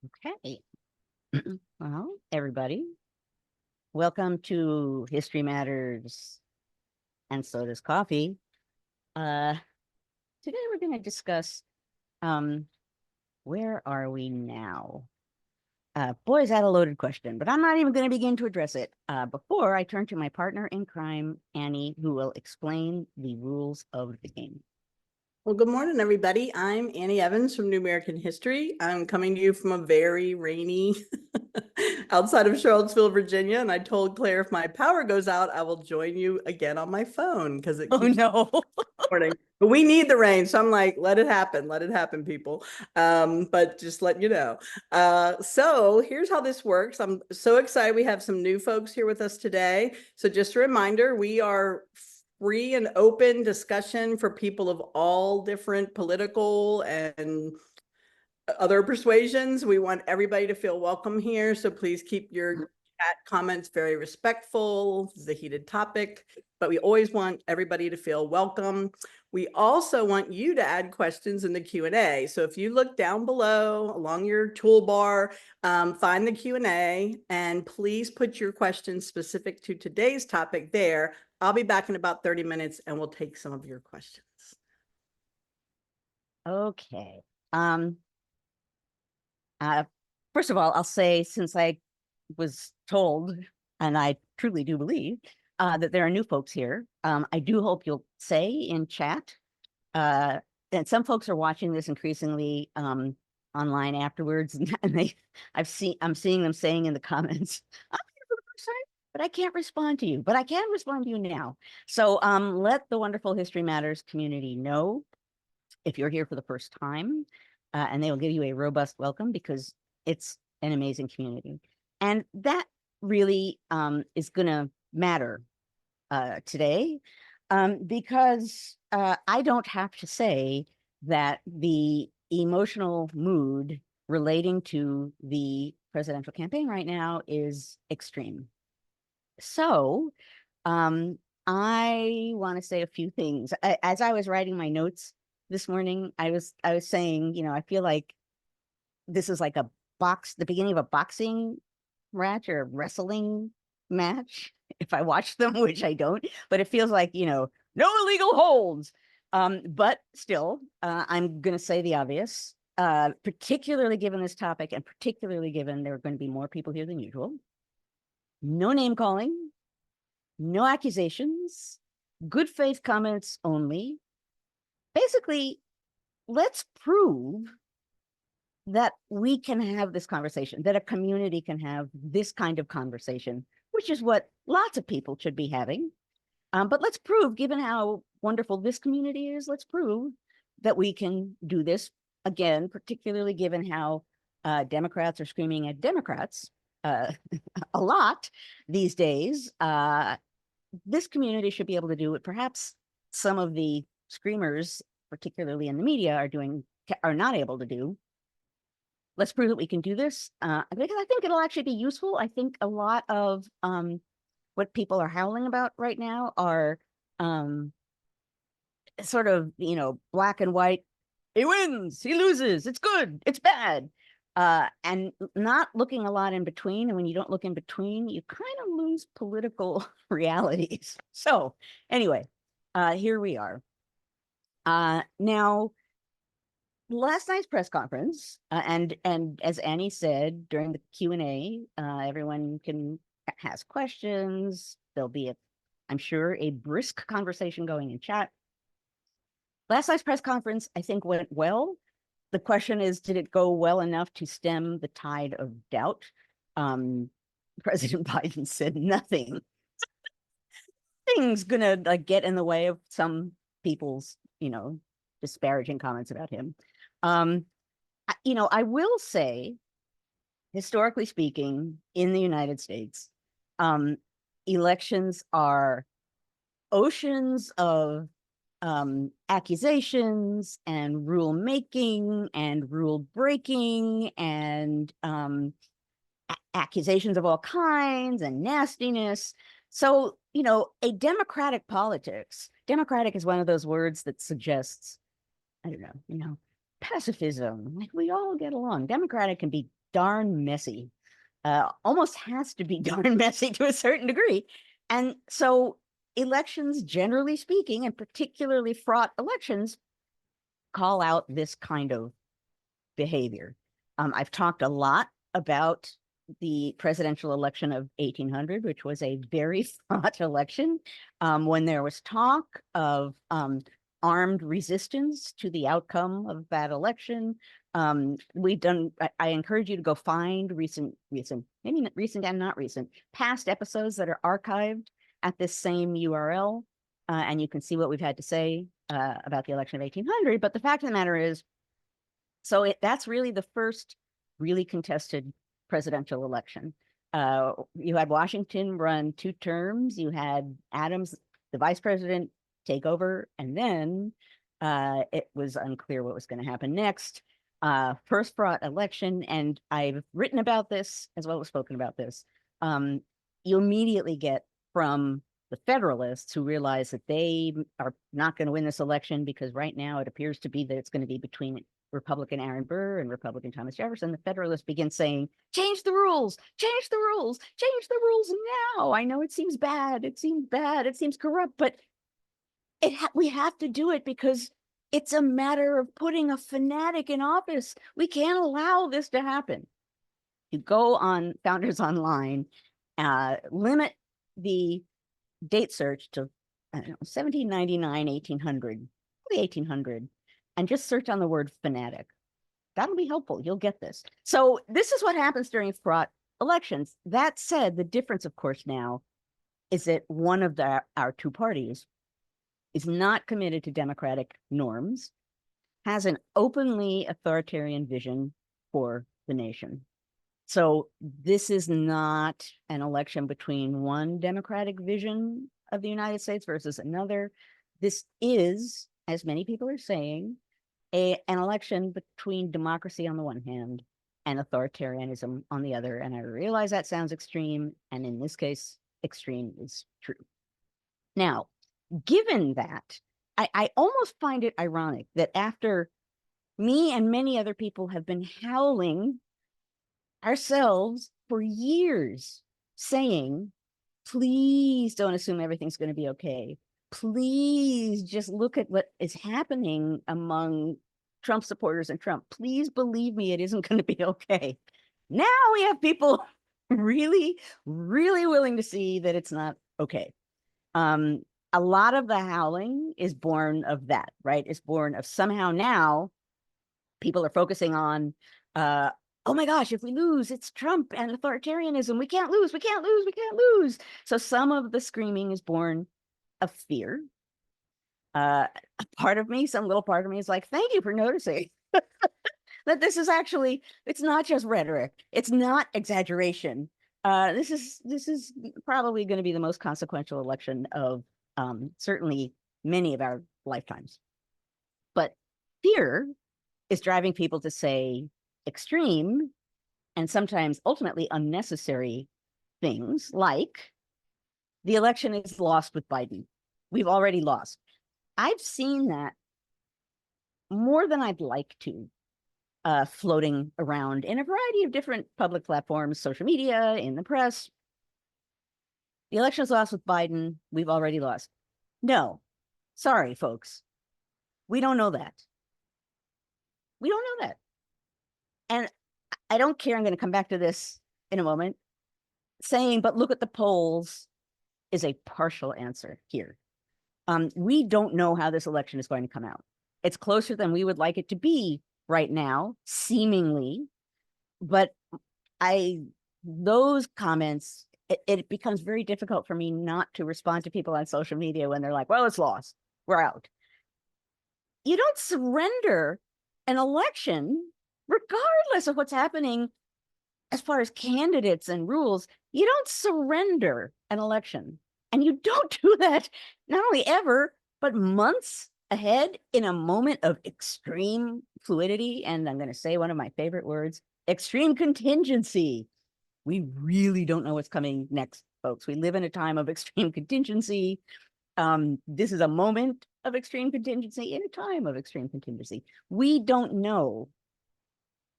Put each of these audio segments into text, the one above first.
Okay. Well, everybody, welcome to History Matters, and so does coffee. Uh, Today we're going to discuss um, where are we now? Boy, is that a loaded question, but I'm not even going to begin to address it before I turn to my partner in crime, Annie, who will explain the rules of the game. Well, good morning, everybody. I'm Annie Evans from New American History. I'm coming to you from a very rainy outside of Charlottesville, Virginia. And I told Claire if my power goes out, I will join you again on my phone because it keeps morning. But we need the rain. So I'm like, let it happen, people. But just letting you know. So here's how this works. I'm so excited we have some new folks here with us today. So just a reminder, we are free and open discussion for people of all different political and other persuasions. We want everybody to feel welcome here. So please keep your chat comments very respectful. This is a heated topic, but we always want everybody to feel welcome. We also want you to add questions in the Q&A. So if you look down below along your toolbar, find the Q&A and please put your questions specific to today's topic there. I'll be back in about 30 minutes and we'll take some of your questions. Okay. First of all, I'll say, since I was told, and I truly do believe, that there are new folks here, I do hope you'll say in chat, and some folks are watching this increasingly online afterwards, and I'm seeing them saying in the comments, I'm here for the first time, but I can't respond to you, but I can respond to you now. So let the wonderful History Matters community know if you're here for the first time, and they will give you a robust welcome because it's an amazing community. And that really is going to matter today because I don't have to say that the emotional mood relating to the presidential campaign right now is extreme. So I want to say a few things. As I was writing my notes this morning, I was saying, I feel like this is like the beginning of a boxing match or a wrestling match. If I watch them, which I don't, but it feels like, no illegal holds. But still, I'm going to say the obvious, particularly given this topic and particularly given there are going to be more people here than usual. No name calling, no accusations, good faith comments only. Basically, let's prove that we can have this conversation, that a community can have this kind of conversation, which is what lots of people should be having. But let's prove, given how wonderful this community is, let's prove that we can do this again, particularly given how Democrats are screaming at Democrats a lot these days. This community should be able to do what perhaps some of the screamers, particularly in the media, are not able to do. Let's prove that we can do this because I think it'll actually be useful. I think a lot of what people are howling about right now are sort of, black and white. He wins, he loses, it's good, it's bad. And not looking a lot in between. And when you don't look in between, you kind of lose political realities. So anyway, here we are. Now, last night's press conference, and as Annie said during the Q&A, everyone can ask questions. There'll be I'm sure, a brisk conversation going in chat. Last night's press conference, I think, went well. The question is, did it go well enough to stem the tide of doubt? President Biden said nothing. Thing's gonna get in the way of some people's, disparaging comments about him. I will say, historically speaking, in the United States, elections are oceans of accusations and rule making and rule breaking and accusations of all kinds and nastiness. So, a democratic politics, democratic is one of those words that suggests I don't know, pacifism. Like we all get along. Democratic can be darn messy. Almost has to be darn messy to a certain degree. And so elections, generally speaking, and particularly fraught elections, call out this kind of behavior. I've talked a lot about the presidential election of 1800, which was a very fraught election, when there was talk of armed resistance to the outcome of that election. I encourage you to go find maybe not recent and not recent, past episodes that are archived at this same URL, and you can see what we've had to say about the election of 1800. But the fact of the matter is, so that's really the first really contested presidential election. You had Washington run 2 terms. You had Adams, the vice president, take over, and then it was unclear what was going to happen next. First fraught election, and I've written about this as well as spoken about this. You immediately get from the Federalists, who realize that they are not going to win this election because right now it appears to be that it's going to be between Republican Aaron Burr and Republican Thomas Jefferson. The Federalists begin saying, change the rules, change the rules, change the rules now. I know it seems bad, it seems corrupt, but we have to do it because it's a matter of putting a fanatic in office. We can't allow this to happen. You go on Founders Online, limit the date search to 1799, 1800, the 1800, and just search on the word fanatic. That'll be helpful. You'll get this. So this is what happens during fraught elections. That said, the difference, of course, now is that one of our 2 parties is not committed to democratic norms, has an openly authoritarian vision for the nation. So this is not an election between one democratic vision of the United States versus another. This is, as many people are saying, an election between democracy on the one hand and authoritarianism on the other. And I realize that sounds extreme, and in this case, extreme is true. Now, given that, I almost find it ironic that after me and many other people have been howling ourselves for years, saying, please don't assume everything's going to be okay. Please just look at what is happening among Trump supporters and Trump. Please believe me, it isn't going to be okay. Now we have people really, really willing to see that it's not okay. A lot of the howling is born of that, right? It's born of somehow now people are focusing on, oh my gosh, if we lose, it's Trump and authoritarianism. We can't lose, we can't lose, we can't lose. So some of the screaming is born of fear. A part of me, some little part of me is like, thank you for noticing that this is actually, it's not just rhetoric. It's not exaggeration. This is probably going to be the most consequential election of certainly many of our lifetimes. But fear is driving people to say extreme and sometimes ultimately unnecessary things like the election is lost with Biden. We've already lost. I've seen that more than I'd like to, floating around in a variety of different public platforms, social media, in the press. The election is lost with Biden. We've already lost. No, sorry, folks. We don't know that. We don't know that. And I don't care. I'm going to come back to this in a moment. Saying, but look at the polls is a partial answer here. We don't know how this election is going to come out. It's closer than we would like it to be right now, seemingly. But those comments, it becomes very difficult for me not to respond to people on social media when they're like, well, it's lost. We're out. You don't surrender an election, regardless of what's happening as far as candidates and rules. You don't surrender an election. And you don't do that not only ever, but months ahead in a moment of extreme fluidity. And I'm going to say one of my favorite words, extreme contingency. We really don't know what's coming next, folks. We live in a time of extreme contingency. This is a moment of extreme contingency in a time of extreme contingency. We don't know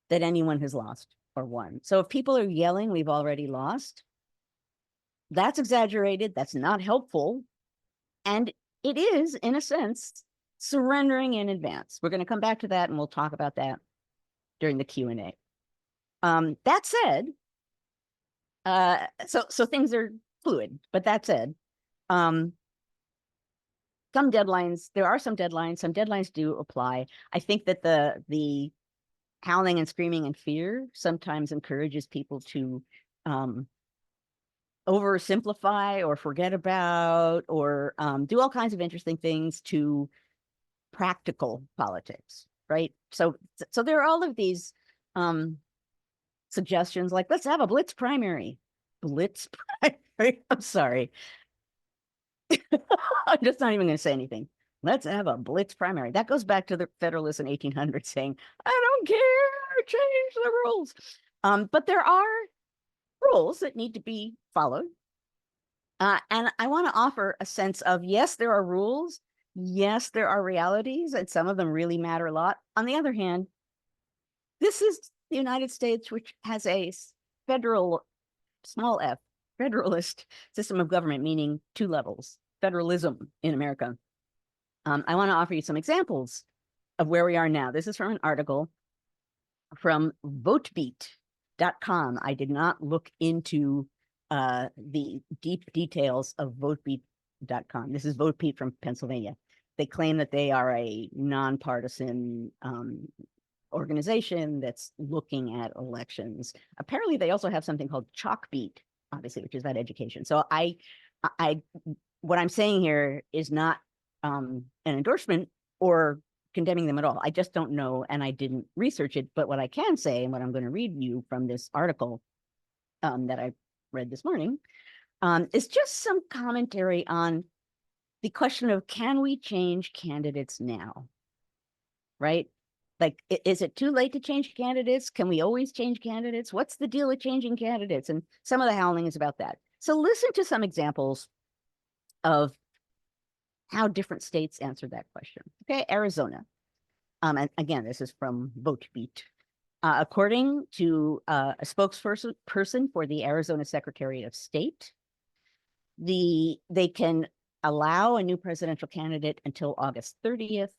that anyone has lost or won. So if people are yelling, we've already lost, that's exaggerated. That's not helpful. And it is, in a sense, surrendering in advance. We're going to come back to that and we'll talk about that during the Q&A. That said, so things are fluid, but that said, some deadlines, there are some deadlines do apply. I think that the howling and screaming and fear sometimes encourages people to oversimplify or forget about or do all kinds of interesting things to practical politics, right? So there are all of these suggestions like, let's have a blitz primary. Blitz primary? I'm sorry. I'm just not even going to say anything. Let's have a blitz primary. That goes back to the Federalists in 1800 saying, I don't care, change the rules. But there are rules that need to be followed. And I want to offer a sense of, yes, there are rules. Yes, there are realities, and some of them really matter a lot. On the other hand, this is the United States, which has a federal, small f, federalist system of government, meaning two levels, federalism in America. I want to offer you some examples of where we are now. This is from an article from votebeat.com. I did not look into the deep details of votebeat.com. This is VoteBeat from Pennsylvania. They claim that they are a nonpartisan organization that's looking at elections. Apparently, they also have something called Chalkbeat, obviously, which is about education. So what I'm saying here is not an endorsement or condemning them at all. I just don't know, and I didn't research it. But what I can say, and what I'm going to read you from this article that I read this morning, is just some commentary on the question of, can we change candidates now? Right? Like, is it too late to change candidates? Can we always change candidates? What's the deal with changing candidates? And some of the howling is about that. So listen to some examples of how different states answered that question. Okay, Arizona. And again, this is from VoteBeat. According to a spokesperson for the Arizona Secretary of State, they can allow a new presidential candidate until August 30th.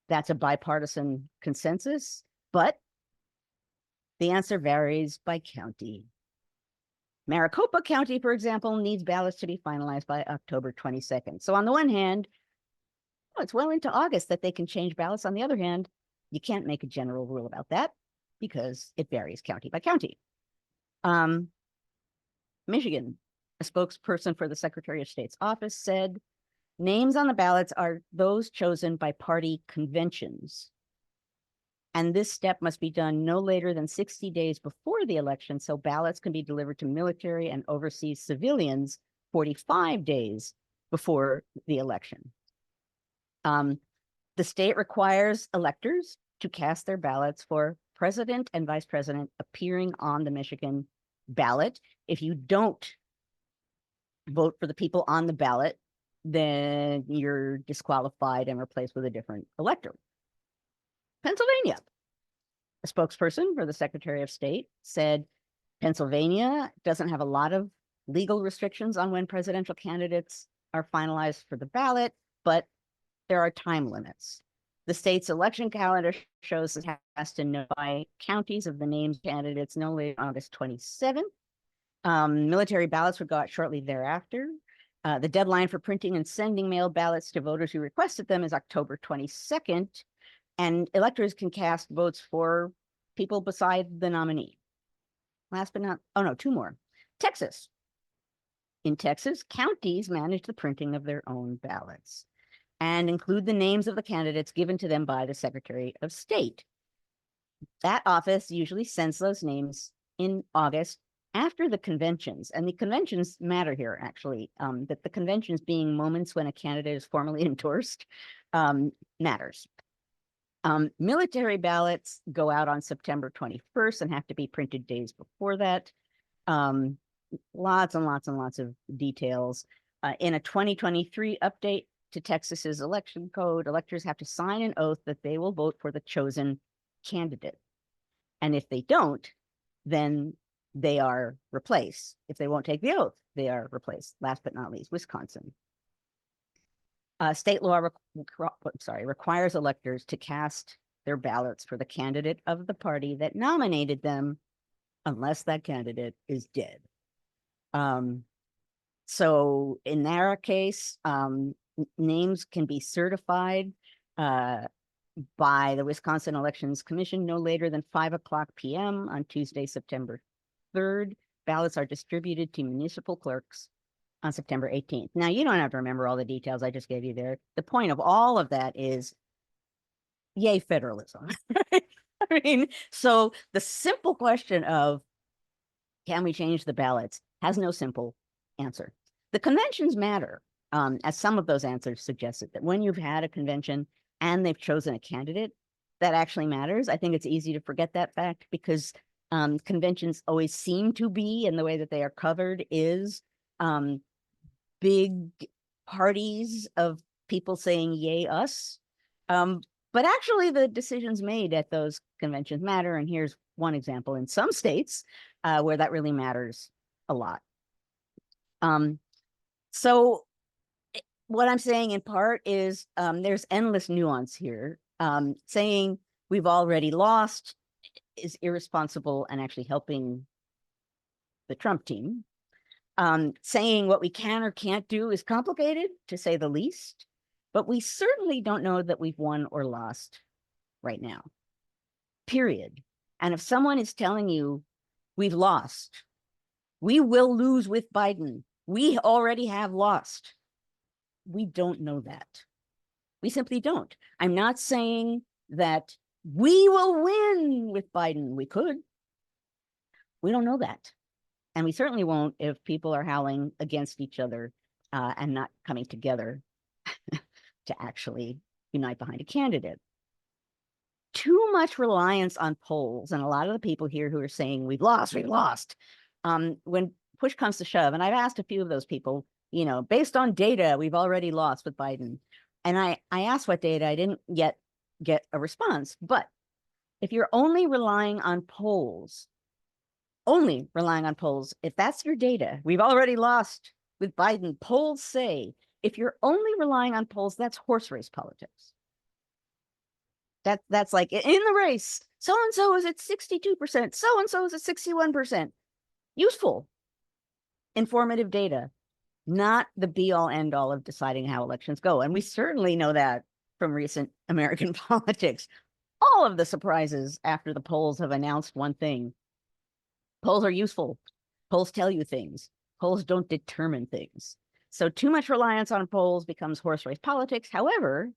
That's a bipartisan consensus, but the answer varies by county. Maricopa County, for example, needs ballots to be finalized by October 22nd. So on the one hand, it's well into August that they can change ballots. On the other hand, you can't make a general rule about that because it varies county by county. Michigan, a spokesperson for the Secretary of State's office said, names on the ballots are those chosen by party conventions. And this step must be done no later than 60 days before the election, so ballots can be delivered to military and overseas civilians 45 days before the election. The state requires electors to cast their ballots for president and vice president appearing on the Michigan ballot. If you don't vote for the people on the ballot, then you're disqualified and replaced with a different elector. Pennsylvania, a spokesperson for the Secretary of State said Pennsylvania doesn't have a lot of legal restrictions on when presidential candidates are finalized for the ballot, but there are time limits. The state's election calendar shows it has to notify counties of the named candidates no later than August 27th. Military ballots would go out shortly thereafter. The deadline for printing and sending mail ballots to voters who requested them is October 22nd, and electors can cast votes for people beside the nominee. Last but not, oh no, two more. Texas. In Texas, counties manage the printing of their own ballots and include the names of the candidates given to them by the Secretary of State. That office usually sends those names in August after the conventions, and the conventions matter here, actually, that the conventions being moments when a candidate is formally endorsed matters. Military ballots go out on September 21st and have to be printed days before that. Lots and lots and lots of details. In a 2023 update to Texas's election code, electors have to sign an oath that they will vote for the chosen candidate. And if they don't, then they are replaced. If they won't take the oath, they are replaced. Last but not least, Wisconsin. State law requires electors to cast their ballots for the candidate of the party that nominated them, unless that candidate is dead. So in our case, names can be certified by the Wisconsin Elections Commission no later than 5:00 p.m. on Tuesday, September 3rd. Ballots are distributed to municipal clerks on September 18th. Now, you don't have to remember all the details I just gave you there. The point of all of that is, yay, federalism. I mean, so the simple question of, can we change the ballots, has no simple answer. The conventions matter, as some of those answers suggested, that when you've had a convention and they've chosen a candidate, that actually matters. I think it's easy to forget that fact because conventions always seem to be, and the way that they are covered is big parties of people saying, yay, us. But actually, the decisions made at those conventions matter. And here's one example in some states where that really matters a lot. So what I'm saying in part is there's endless nuance here. Saying we've already lost is irresponsible and actually helping the Trump team. Saying what we can or can't do is complicated, to say the least, but we certainly don't know that we've won or lost right now, period. And if someone is telling you we've lost, we will lose with Biden, we already have lost, we don't know that. We simply don't. I'm not saying that we will win with Biden. We could. We don't know that. And we certainly won't if people are howling against each other and not coming together to actually unite behind a candidate. Too much reliance on polls, and a lot of the people here who are saying we've lost, when push comes to shove, and I've asked a few of those people, you know, based on data, we've already lost with Biden. And I asked what data, I didn't yet get a response. But if you're only relying on polls, if that's your data, we've already lost with Biden, polls say, if you're only relying on polls, that's horse race politics. That's like, in the race, so-and-so is at 62%, so-and-so is at 61%. Useful, informative data, not the be-all end-all of deciding how elections go. And we certainly know that from recent American politics. All of the surprises after the polls have announced one thing. Polls are useful. Polls tell you things. Polls don't determine things. So too much reliance on polls becomes horse race politics. However,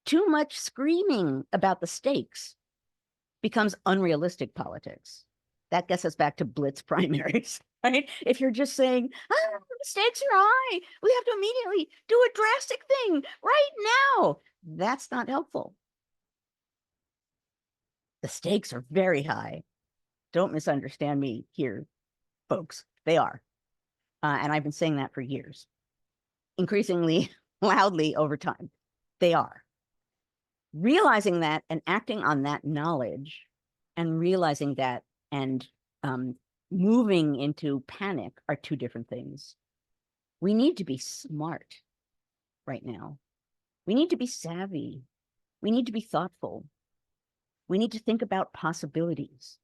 too much screaming about the stakes becomes unrealistic politics. That gets us back to blitz primaries, right? If you're just saying, the stakes are high, we have to immediately do a drastic thing right now, that's not helpful. The stakes are very high. Don't misunderstand me here, folks. They are. And I've been saying that for years, increasingly loudly over time. They are. Realizing that and acting on that knowledge and realizing that and moving into panic are two different things. We need to be smart right now. We need to be savvy. We need to be thoughtful. We need to think about possibilities.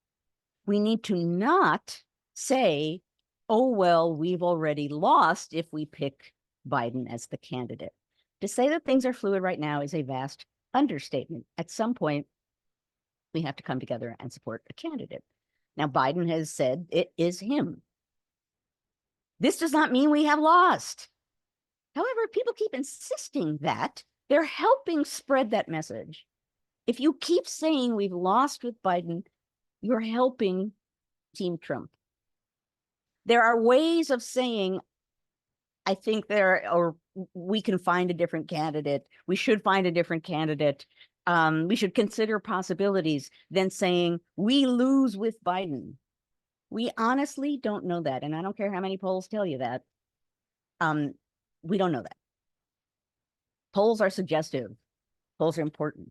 We need to not say, oh, well, we've already lost if we pick Biden as the candidate. To say that things are fluid right now is a vast understatement. At some point, we have to come together and support a candidate. Now, Biden has said it is him. This does not mean we have lost. However, people keep insisting that. They're helping spread that message. If you keep saying we've lost with Biden, you're helping Team Trump. There are ways of saying, I think or we can find a different candidate. We should find a different candidate. We should consider possibilities than saying we lose with Biden. We honestly don't know that. And I don't care how many polls tell you that. We don't know that. Polls are suggestive. Polls are important.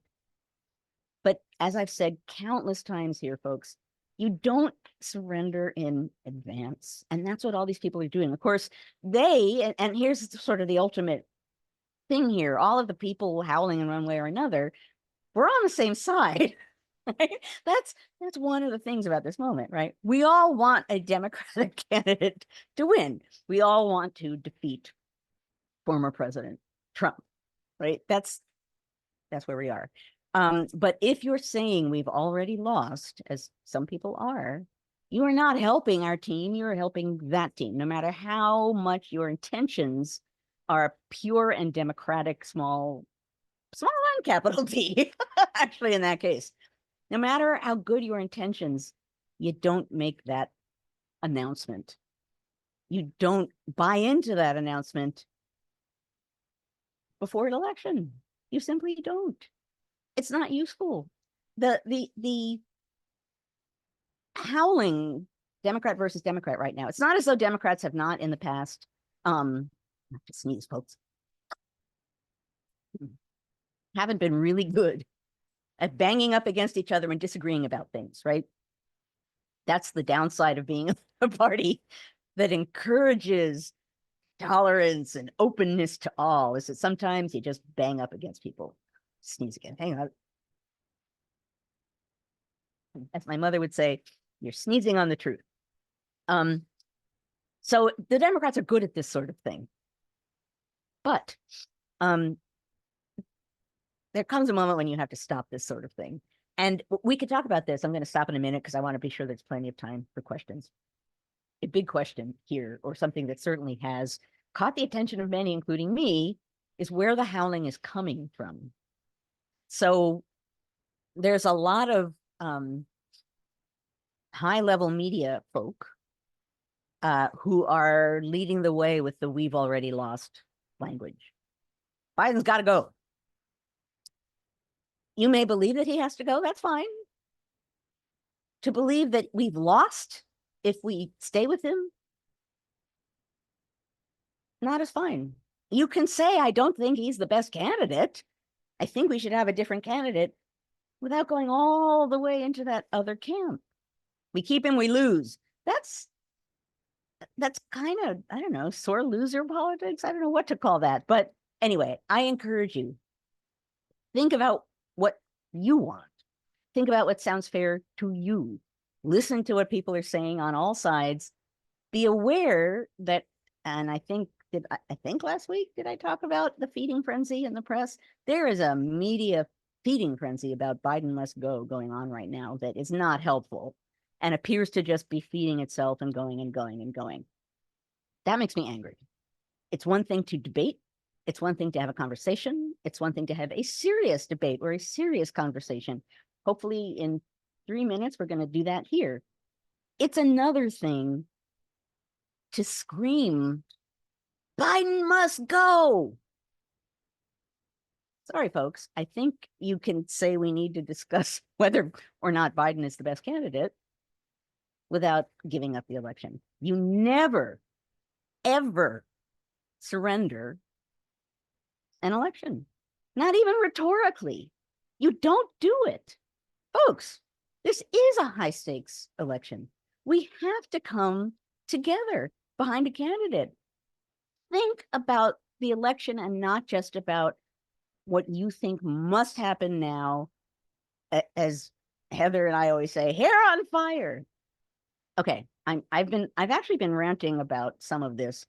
But as I've said countless times here, folks, you don't surrender in advance. And that's what all these people are doing. Of course, and here's sort of the ultimate thing here, all of the people howling in one way or another, we're on the same side. Right? That's one of the things about this moment, right? We all want a Democratic candidate to win. We all want to defeat former President Trump, right? That's where we are. But if you're saying we've already lost, as some people are, you are not helping our team, you're helping that team, no matter how much your intentions are pure and democratic, small one, capital T, actually, in that case. No matter how good your intentions, you don't make that announcement. You don't buy into that announcement before an election. You simply don't. It's not useful. The howling Democrat versus Democrat right now, it's not as though Democrats have not in the past, not to sneeze, folks, haven't been really good at banging up against each other and disagreeing about things, right? That's the downside of being a party that encourages tolerance and openness to all, is that sometimes you just bang up against people. Sneeze again. Hang on. As my mother would say, you're sneezing on the truth. So the Democrats are good at this sort of thing. But there comes a moment when you have to stop this sort of thing. And we could talk about this. I'm going to stop in a minute because I want to be sure there's plenty of time for questions. A big question here, or something that certainly has caught the attention of many, including me, is where the howling is coming from. So there's a lot of high-level media folk who are leading the way with the "we've already lost" language. Biden's got to go. You may believe that he has to go. That's fine. To believe that we've lost if we stay with him, not as fine. You can say, I don't think he's the best candidate. I think we should have a different candidate, without going all the way into that other camp. We keep him, we lose. That's kind of, I don't know, sore loser politics. I don't know what to call that. But anyway, I encourage you, think about what you want. Think about what sounds fair to you. Listen to what people are saying on all sides. Be aware that, and I think last week, did I talk about the feeding frenzy in the press? There is a media feeding frenzy about Biden must go going on right now that is not helpful and appears to just be feeding itself and going and going and going. That makes me angry. It's one thing to debate. It's one thing to have a conversation. It's one thing to have a serious debate or a serious conversation. Hopefully in 3 minutes, we're going to do that here. It's another thing to scream, Biden must go. Sorry, folks. I think you can say we need to discuss whether or not Biden is the best candidate without giving up the election. You never, ever surrender an election, not even rhetorically. You don't do it. Folks, this is a high stakes election. We have to come together behind a candidate. Think about the election and not just about what you think must happen now, as Heather and I always say, hair on fire. Okay, I've actually been ranting about some of this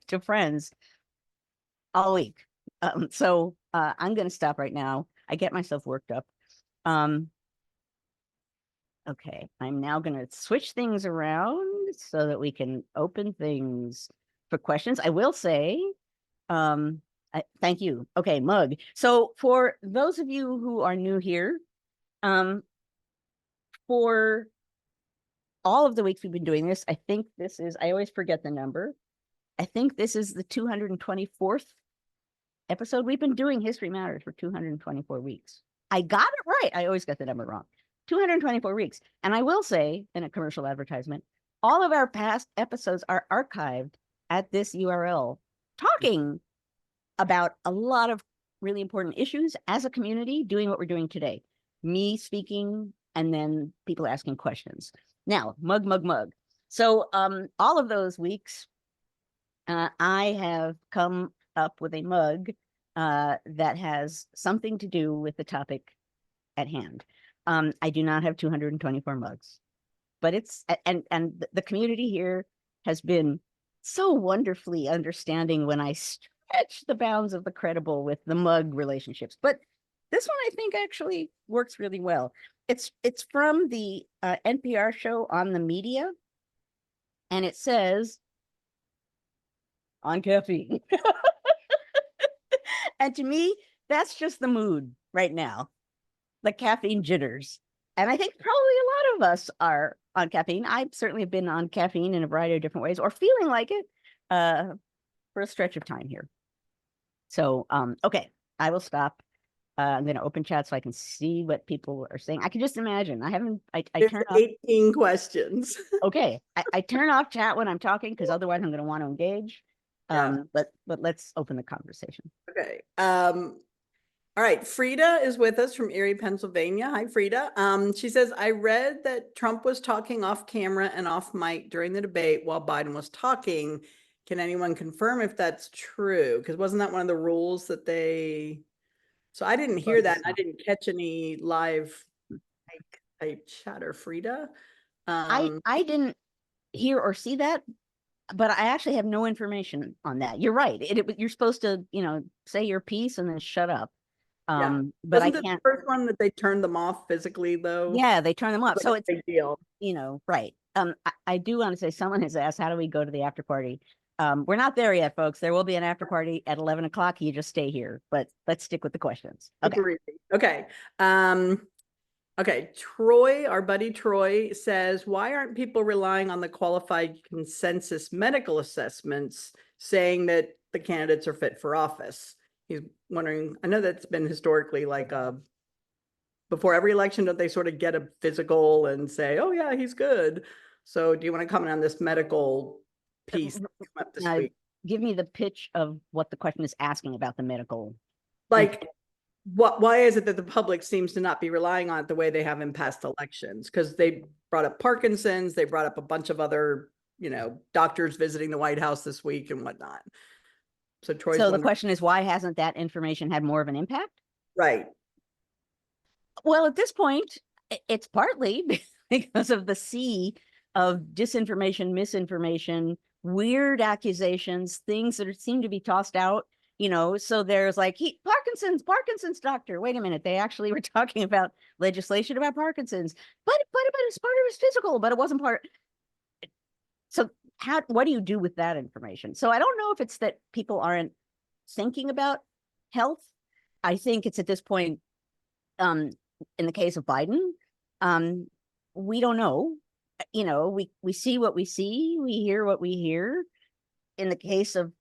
to friends all week. So I'm going to stop right now. I get myself worked up. Okay, I'm now going to switch things around so that we can open things for questions. I will say, thank you. Okay, Mug. So for those of you who are new here, for all of the weeks we've been doing this, I think this is, I always forget the number. I think this is the 224th episode. We've been doing History Matters for 224 weeks. I got it right. I always get the number wrong. 224 weeks. And I will say, in a commercial advertisement, all of our past episodes are archived at this URL, talking about a lot of really important issues as a community, doing what we're doing today. Me speaking, and then people asking questions. Now, mug. So all of those weeks, I have come up with a mug that has something to do with the topic at hand. I do not have 224 mugs, but it's and the community here has been so wonderfully understanding when I stretch the bounds of the credible with the mug relationships. But this one I think actually works really well. It's from the NPR show On the Media, and it says on caffeine. And to me, that's just the mood right now, the caffeine jitters. And I think probably a lot of us are on caffeine. I certainly have been on caffeine in a variety of different ways or feeling like it for a stretch of time here. So, okay, I will stop. I'm going to open chat so I can see what people are saying. I can just imagine. I There's turn off. 18 questions. Okay, I turn off chat when I'm talking because otherwise I'm going to want to engage. Yeah. But let's open the conversation. Okay. All right. Frida is with us from Erie, Pennsylvania. Hi, Frida. She says, I read that Trump was talking off camera and off mic during the debate while Biden was talking. Can anyone confirm if that's true? Because wasn't that one of the rules that they... So I didn't hear that. And I didn't catch any live type chatter, Frida. I didn't hear or see that, but I actually have no information on that. You're right. You're supposed to, say your piece and then shut up. Yeah. But Wasn't I it can't. the first one that they turned them off physically, though? Yeah, they turn them off. Like So a it's, big deal. right. I do want to say someone has asked, how do we go to the after party? We're not there yet, folks. There will be an after party at 11 o'clock. You just stay here, but let's stick with the questions. Okay. Okay. Okay. Troy, our buddy Troy says, why aren't people relying on the qualified consensus medical assessments saying that the candidates are fit for office? He's wondering, I know that's been historically like before every election, don't they sort of get a physical and say, oh yeah, he's good. So do you want to comment on this medical piece that came up this week? Give me the pitch of what the question is asking about the medical. Like, why is it that the public seems to not be relying on it the way they have in past elections? Because they brought up Parkinson's, they brought up a bunch of other, doctors visiting the White House this week and whatnot. So Troy's So the question is, why hasn't that information had more of an impact? Right. Well, at this point, it's partly because of the sea of disinformation, misinformation, weird accusations, things that seem to be tossed out. So there's like Parkinson's doctor. Wait a minute, they actually were talking about legislation about Parkinson's, but it's part of his physical, but it wasn't part. So what do you do with that information? So I don't know if it's that people aren't thinking about health. I think it's at this point, in the case of Biden, we don't know. We see what we see, we hear what we hear. In the case of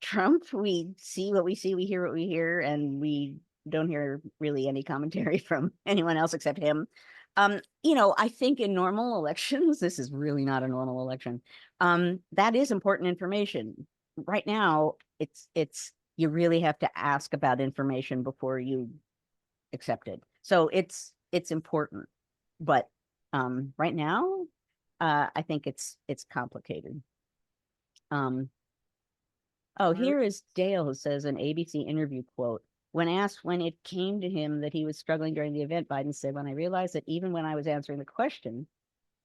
Trump, we see what we see, we hear what we hear, and we don't hear really any commentary from anyone else except him. I think in normal elections, this is really not a normal election. That is important information. Right now, it's you really have to ask about information before you accept it. So it's important, but right now, I think it's complicated. Here is Dale, who says an ABC interview quote. When asked when it came to him that he was struggling during the event, Biden said, when I realized that even when I was answering the question,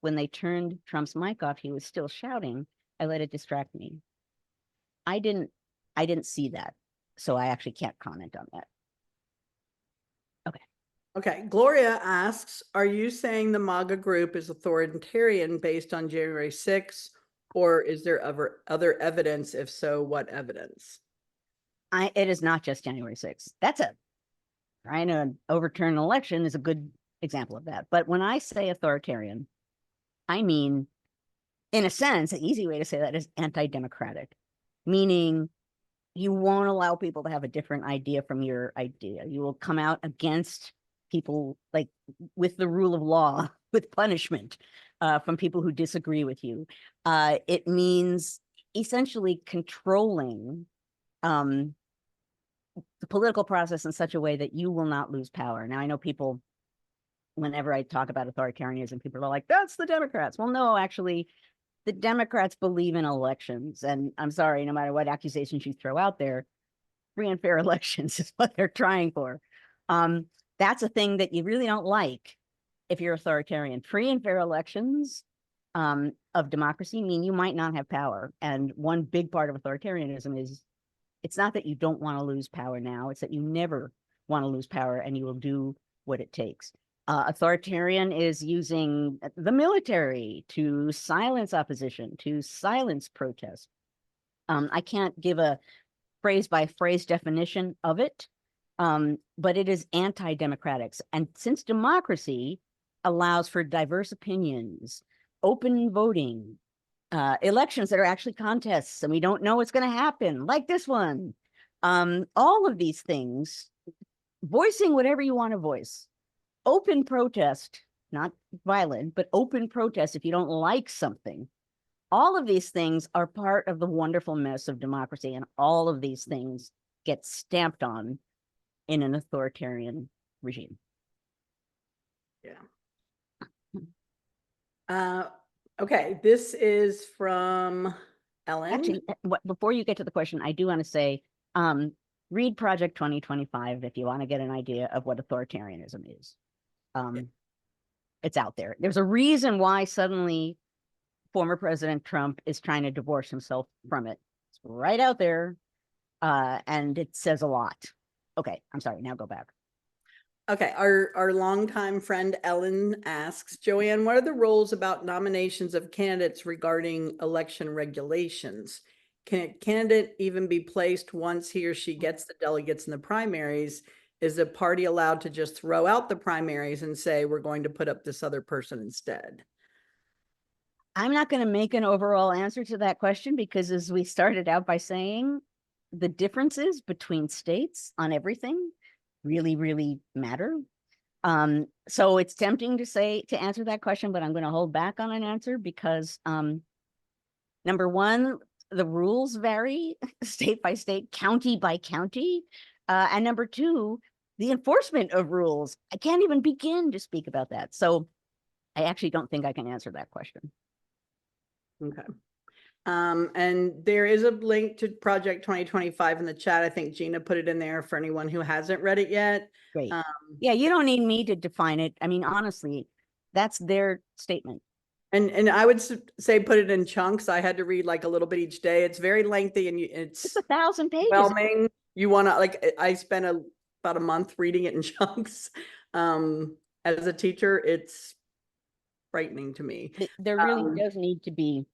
when they turned Trump's mic off, he was still shouting, I let it distract me. I didn't see that. So I actually can't comment on that. Okay. Gloria asks, are you saying the MAGA group is authoritarian based on January 6th, or is there other evidence? If so, what evidence? It is not just January 6th. Trying to overturn an election is a good example of that. But when I say authoritarian, I mean, in a sense, an easy way to say that is anti-democratic, meaning you won't allow people to have a different idea from your idea. You will come out against people, like with the rule of law, with punishment from people who disagree with you. It means essentially controlling the political process in such a way that you will not lose power. Now, I know people, whenever I talk about authoritarianism, people are like, that's the Democrats. Well, no, actually, the Democrats believe in elections. And I'm sorry, no matter what accusations you throw out there, free and fair elections is what they're trying for. That's a thing that you really don't like if you're authoritarian. Free and fair elections of democracy mean you might not have power. And one big part of authoritarianism is it's not that you don't want to lose power now, it's that you never want to lose power and you will do what it takes. Authoritarian is using the military to silence opposition, to silence protest. I can't give a phrase by phrase definition of it, but it is anti-democratic. And since democracy allows for diverse opinions, open voting, elections that are actually contests and we don't know what's going to happen, like this one, all of these things, voicing whatever you want to voice, open protest, not violent, but open protest if you don't like something. All of these things are part of the wonderful mess of democracy, and all of these things get stamped on in an authoritarian regime. Yeah. Okay, this is from Ellen. Actually, before you get to the question, I do want to say, read Project 2025 if you want to get an idea of what authoritarianism is. It's out there. There's a reason why suddenly former President Trump is trying to divorce himself from it. It's right out there, and it says a lot. Okay, I'm sorry, now go back. Okay, our longtime friend Ellen asks, Joanne, what are the rules about nominations of candidates regarding election regulations? Can a candidate even be placed once he or she gets the delegates in the primaries? Is the party allowed to just throw out the primaries and say, we're going to put up this other person instead? I'm not going to make an overall answer to that question because, as we started out by saying, the differences between states on everything really, really matter. So it's tempting to answer that question, but I'm going to hold back on an answer because number one, the rules vary state by state, county by county. And number two, the enforcement of rules. I can't even begin to speak about that. So I actually don't think I can answer that question. Okay. And there is a link to Project 2025 in the chat. I think Gina put it in there for anyone who hasn't read it yet. Great. Yeah, you don't need me to define it. I mean, honestly, that's their statement. And I would say put it in chunks. I had to read like a little bit each day. It's very lengthy and it's 1,000 pages. overwhelming. You want to like, I spent about a month reading it in chunks. As a teacher, it's frightening to me. There really does need to be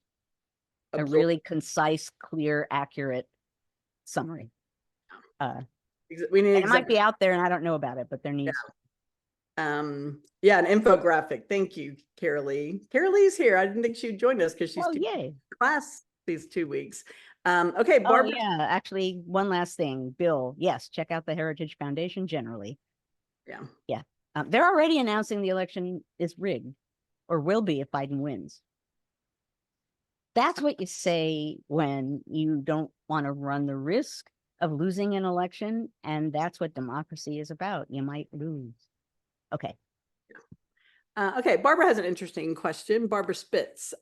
a really concise, clear, accurate summary. We need it might be out there and I don't know about it, but there needs yeah, an infographic. Thank you, Carolee. Carolee's here. I didn't think she'd join us because she's yay. class these 2 weeks. Okay, Barbara. Oh, yeah, actually, one last thing, Bill. Yes, check out the Heritage Foundation generally. Yeah. They're already announcing the election is rigged or will be if Biden wins. That's what you say when you don't want to run the risk of losing an election. And that's what democracy is about. You might lose. Okay. Okay, Barbara has an interesting question. Barbara Spitz.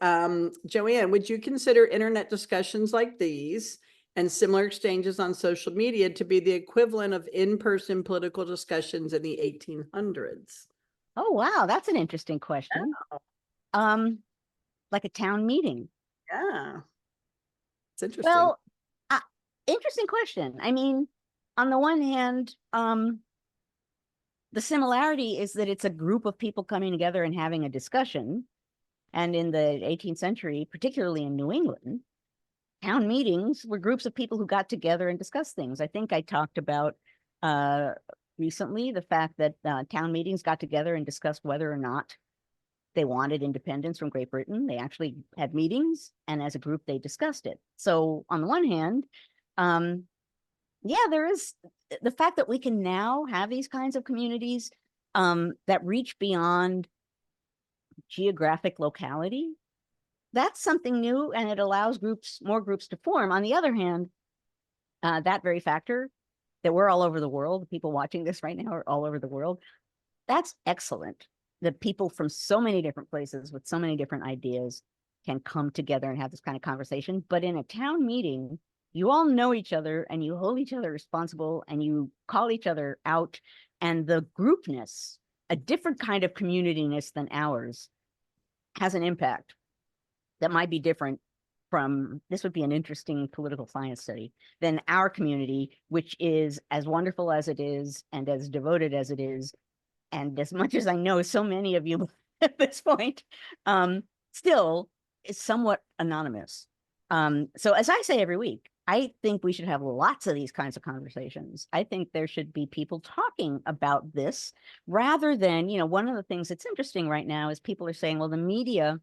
Joanne, would you consider internet discussions like these and similar exchanges on social media to be the equivalent of in-person political discussions in the 1800s? Oh, wow. That's an interesting question. Yeah. Like a town meeting. Yeah. It's interesting. Well, interesting question. I mean, on the one hand, the similarity is that it's a group of people coming together and having a discussion. And in the 18th century, particularly in New England, town meetings were groups of people who got together and discussed things. I think I talked about recently the fact that town meetings got together and discussed whether or not they wanted independence from Great Britain. They actually had meetings, and as a group, they discussed it. So on the one hand, yeah, there is the fact that we can now have these kinds of communities that reach beyond geographic locality. That's something new, and it allows more groups to form. On the other hand, that very factor that we're all over the world. People watching this right now are all over the world. That's excellent. That people from so many different places with so many different ideas can come together and have this kind of conversation. But in a town meeting, you all know each other and you hold each other responsible and you call each other out. And the groupness, a different kind of communityness than ours, has an impact that might be different from, this would be an interesting political science study, than our community, which is as wonderful as it is and as devoted as it is. And as much as I know so many of you at this point, still is somewhat anonymous. So as I say every week, I think we should have lots of these kinds of conversations. I think there should be people talking about this rather than, one of the things that's interesting right now is people are saying, well, the media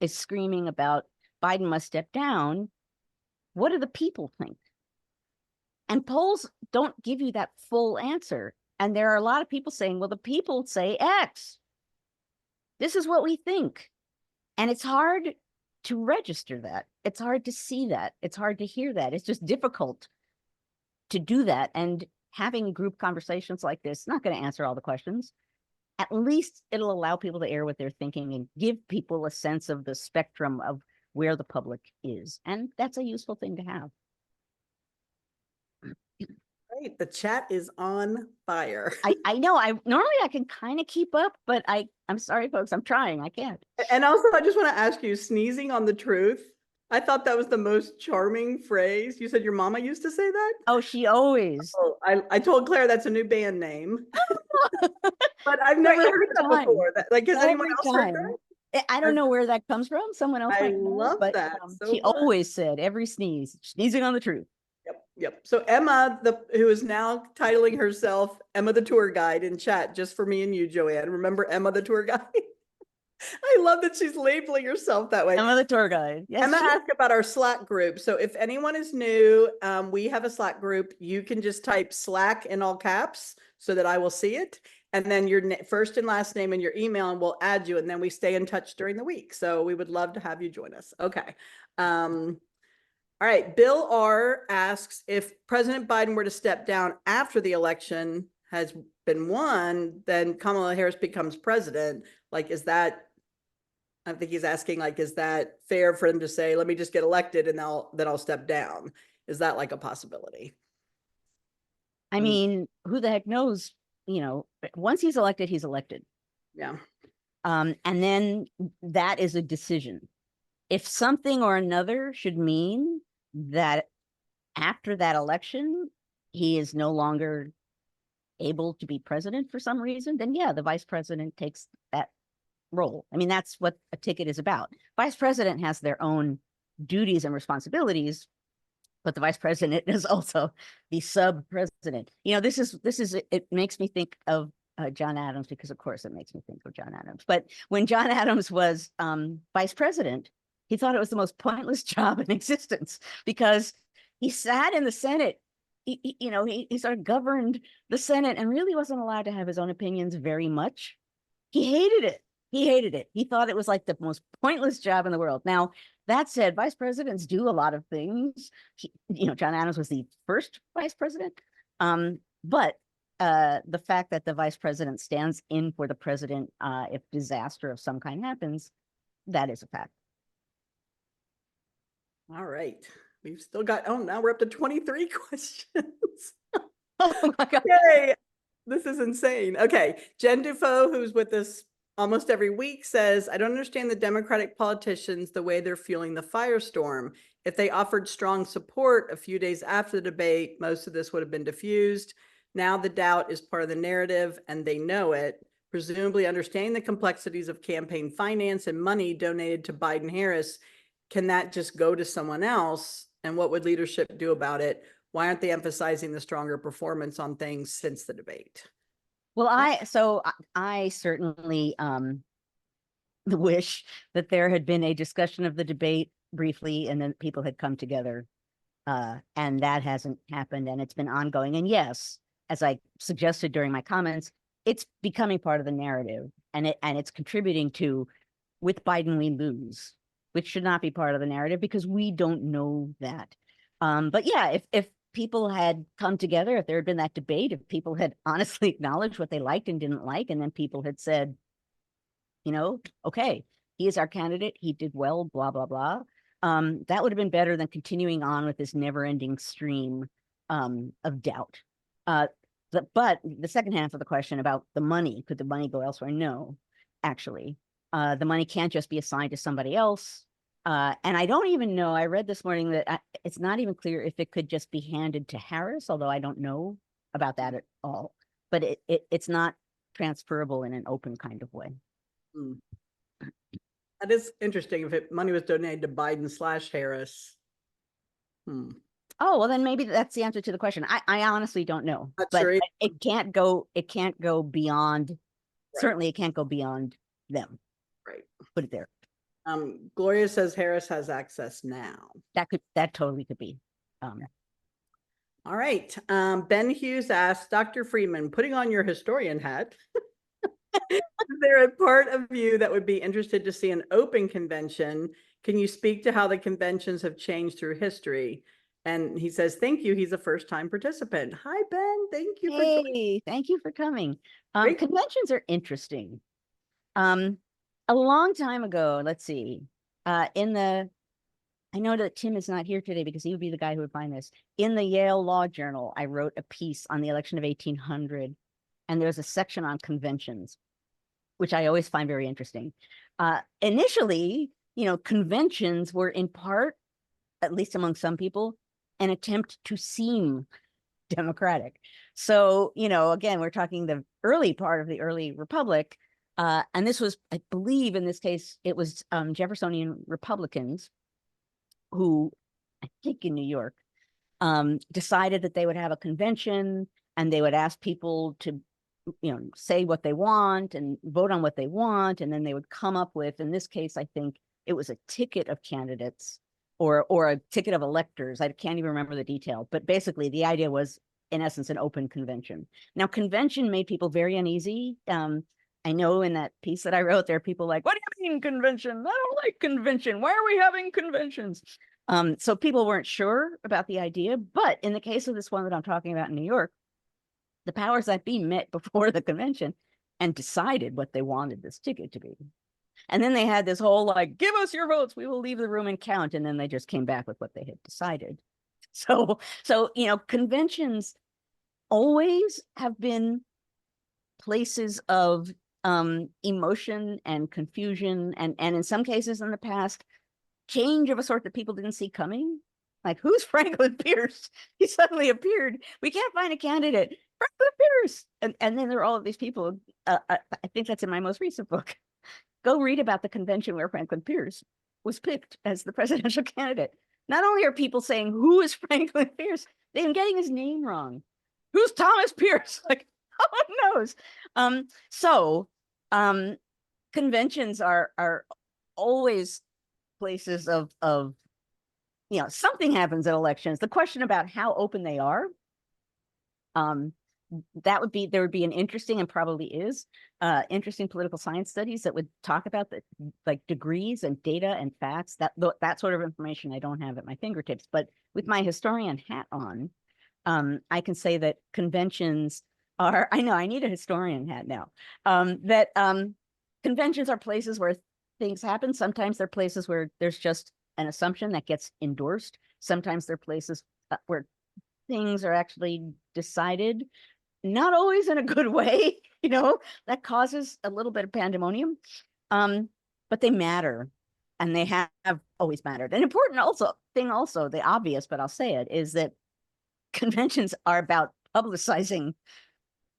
is screaming about Biden must step down. What do the people think? And polls don't give you that full answer. And there are a lot of people saying, well, the people say X. This is what we think. And it's hard to register that. It's hard to see that. It's hard to hear that. It's just difficult to do that. And having group conversations like this, not going to answer all the questions. At least it'll allow people to air what they're thinking and give people a sense of the spectrum of where the public is. And that's a useful thing to have. Great. The chat is on fire. I know. Normally I can kind of keep up, but I'm sorry, folks. I'm trying. I can't. And also, I just want to ask you, sneezing on the truth. I thought that was the most charming phrase. You said your mama used to say that? Oh, she always. Oh, I told Claire that's a new band name. But I've never heard that before. Has anyone else heard that? I don't know where that comes from. Someone else might know, love but that. she always said every sneeze, sneezing on the truth. Yep. So Emma, who is now titling herself Emma the Tour Guide in chat, just for me and you, Joanne. Remember Emma the Tour Guide? I love that she's labeling herself that way. Emma the Tour Guide. Yes, Emma asked about our Slack group. So if anyone is new, we have a Slack group. You can just type Slack in all caps so that I will see it. And then your first and last name and your email, and we'll add you. And then we stay in touch during the week. So we would love to have you join us. Okay. All right. Bill R asks, if President Biden were to step down after the election has been won, then Kamala Harris becomes president. Like, is that, I think he's asking, like, is that fair for him to say, let me just get elected and then I'll step down? Is that like a possibility? I mean, who the heck knows? Once he's elected, he's elected. Yeah. And then that is a decision. If something or another should mean that after that election, he is no longer able to be president for some reason, then yeah, the vice president takes that role. I mean, that's what a ticket is about. Vice president has their own duties and responsibilities, but the vice president is also the sub president. This is it makes me think of John Adams, because of course it makes me think of John Adams. But when John Adams was vice president, he thought it was the most pointless job in existence because he sat in the Senate. He sort of governed the Senate and really wasn't allowed to have his own opinions very much. He hated it. He thought it was like the most pointless job in the world. Now, that said, vice presidents do a lot of things. John Adams was the first vice president. But the fact that the vice president stands in for the president if disaster of some kind happens, that is a fact. All right. We've still got, now we're up to 23 questions. Oh my God. Yay. This is insane. Okay. Jen Dufault, who's with us almost every week, says, I don't understand the Democratic politicians, the way they're fueling the firestorm. If they offered strong support a few days after the debate, most of this would have been diffused. Now the doubt is part of the narrative and they know it. Presumably understanding the complexities of campaign finance and money donated to Biden-Harris, can that just go to someone else? And what would leadership do about it? Why aren't they emphasizing the stronger performance on things since the debate? Well, I certainly wish that there had been a discussion of the debate briefly and then people had come together. And that hasn't happened and it's been ongoing. And yes, as I suggested during my comments, it's becoming part of the narrative and it's contributing to, with Biden, we lose, which should not be part of the narrative because we don't know that. But yeah, if people had come together, if there had been that debate, if people had honestly acknowledged what they liked and didn't like, and then people had said, okay, he is our candidate, he did well, blah, blah, blah. That would have been better than continuing on with this never-ending stream of doubt. But the second half of the question about the money, could the money go elsewhere? No, actually. The money can't just be assigned to somebody else. And I don't even know, I read this morning that it's not even clear if it could just be handed to Harris, although I don't know about that at all. But it's not transferable in an open kind of way. Hmm. That is interesting. If money was donated to Biden/Harris. Oh, well, then maybe that's the answer to the question. I honestly don't know, Not but sure. it can't go beyond, Right. Certainly it can't go beyond them. Right. Put it there. Gloria says Harris has access now. That totally could be. All right. Ben Hughes asked, Dr. Freeman, putting on your historian hat, is there a part of you that would be interested to see an open convention? Can you speak to how the conventions have changed through history? And he says, thank you. He's a first-time participant. Hi, Ben. Thank you for joining. Thank you for coming. Great. Conventions are interesting. A long time ago, let's see, I know that Tim is not here today because he would be the guy who would find this. In the Yale Law Journal, I wrote a piece on the election of 1800, and there's a section on conventions, which I always find very interesting. Initially, conventions were in part, at least among some people, an attempt to seem democratic. So, again, we're talking the early part of the early republic. And this was, I believe in this case, it was Jeffersonian Republicans who, I think in New York, decided that they would have a convention and they would ask people to, say what they want and vote on what they want. And then they would come up with, in this case, I think it was a ticket of candidates or a ticket of electors. I can't even remember the detail, but basically the idea was, in essence, an open convention. Now, convention made people very uneasy. I know in that piece that I wrote, there are people like, what do you mean convention? I don't like convention. Why are we having conventions? So people weren't sure about the idea. But in the case of this one that I'm talking about in New York, the powers that be met before the convention and decided what they wanted this ticket to be. And then they had this whole like, give us your votes, we will leave the room and count. And then they just came back with what they had decided. So conventions always have been places of emotion and confusion, and in some cases in the past, change of a sort that people didn't see coming. Like, who's Franklin Pierce? He suddenly appeared. We can't find a candidate. Franklin Pierce. And then there are all of these people. I think that's in my most recent book. Go read about the convention where Franklin Pierce was picked as the presidential candidate. Not only are people saying, who is Franklin Pierce? They've been getting his name wrong. Who's Thomas Pierce? Like, no one knows. Conventions are always places of something happens at elections. The question about how open they are, there would be an interesting, and probably is interesting, political science studies that would talk about the like degrees and data and facts. That sort of information I don't have at my fingertips, but with my historian hat on, I can say that conventions are, I know I need a historian hat now, conventions are places where things happen. Sometimes they're places where there's just an assumption that gets endorsed. Sometimes they're places where things are actually decided, not always in a good way, that causes a little bit of pandemonium. But they matter, and they have always mattered. An important thing, the obvious, but I'll say it, is that conventions are about publicizing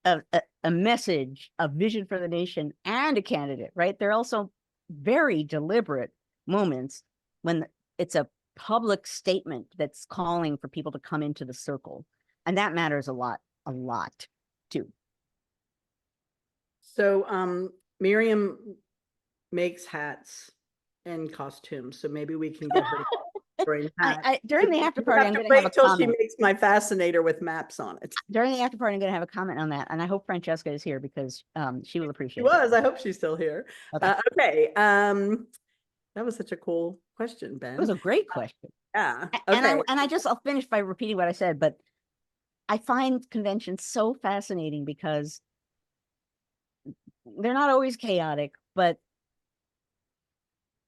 a message, a vision for the nation, and a candidate, right? They're also very deliberate moments when it's a public statement that's calling for people to come into the circle. And that matters a lot too. So Miriam makes hats and costumes, so maybe we can get her to during the after party, I'm going to have a comment. She comment. makes my fascinator with maps on it. During the after party, I'm going to have a comment on that, and I hope Francesca is here because she will appreciate it. She was. I hope she's still here. Okay. That was such a cool question, Ben. It was a great question. Yeah. And Okay. I'll finish by repeating what I said, but I find conventions so fascinating because they're not always chaotic, but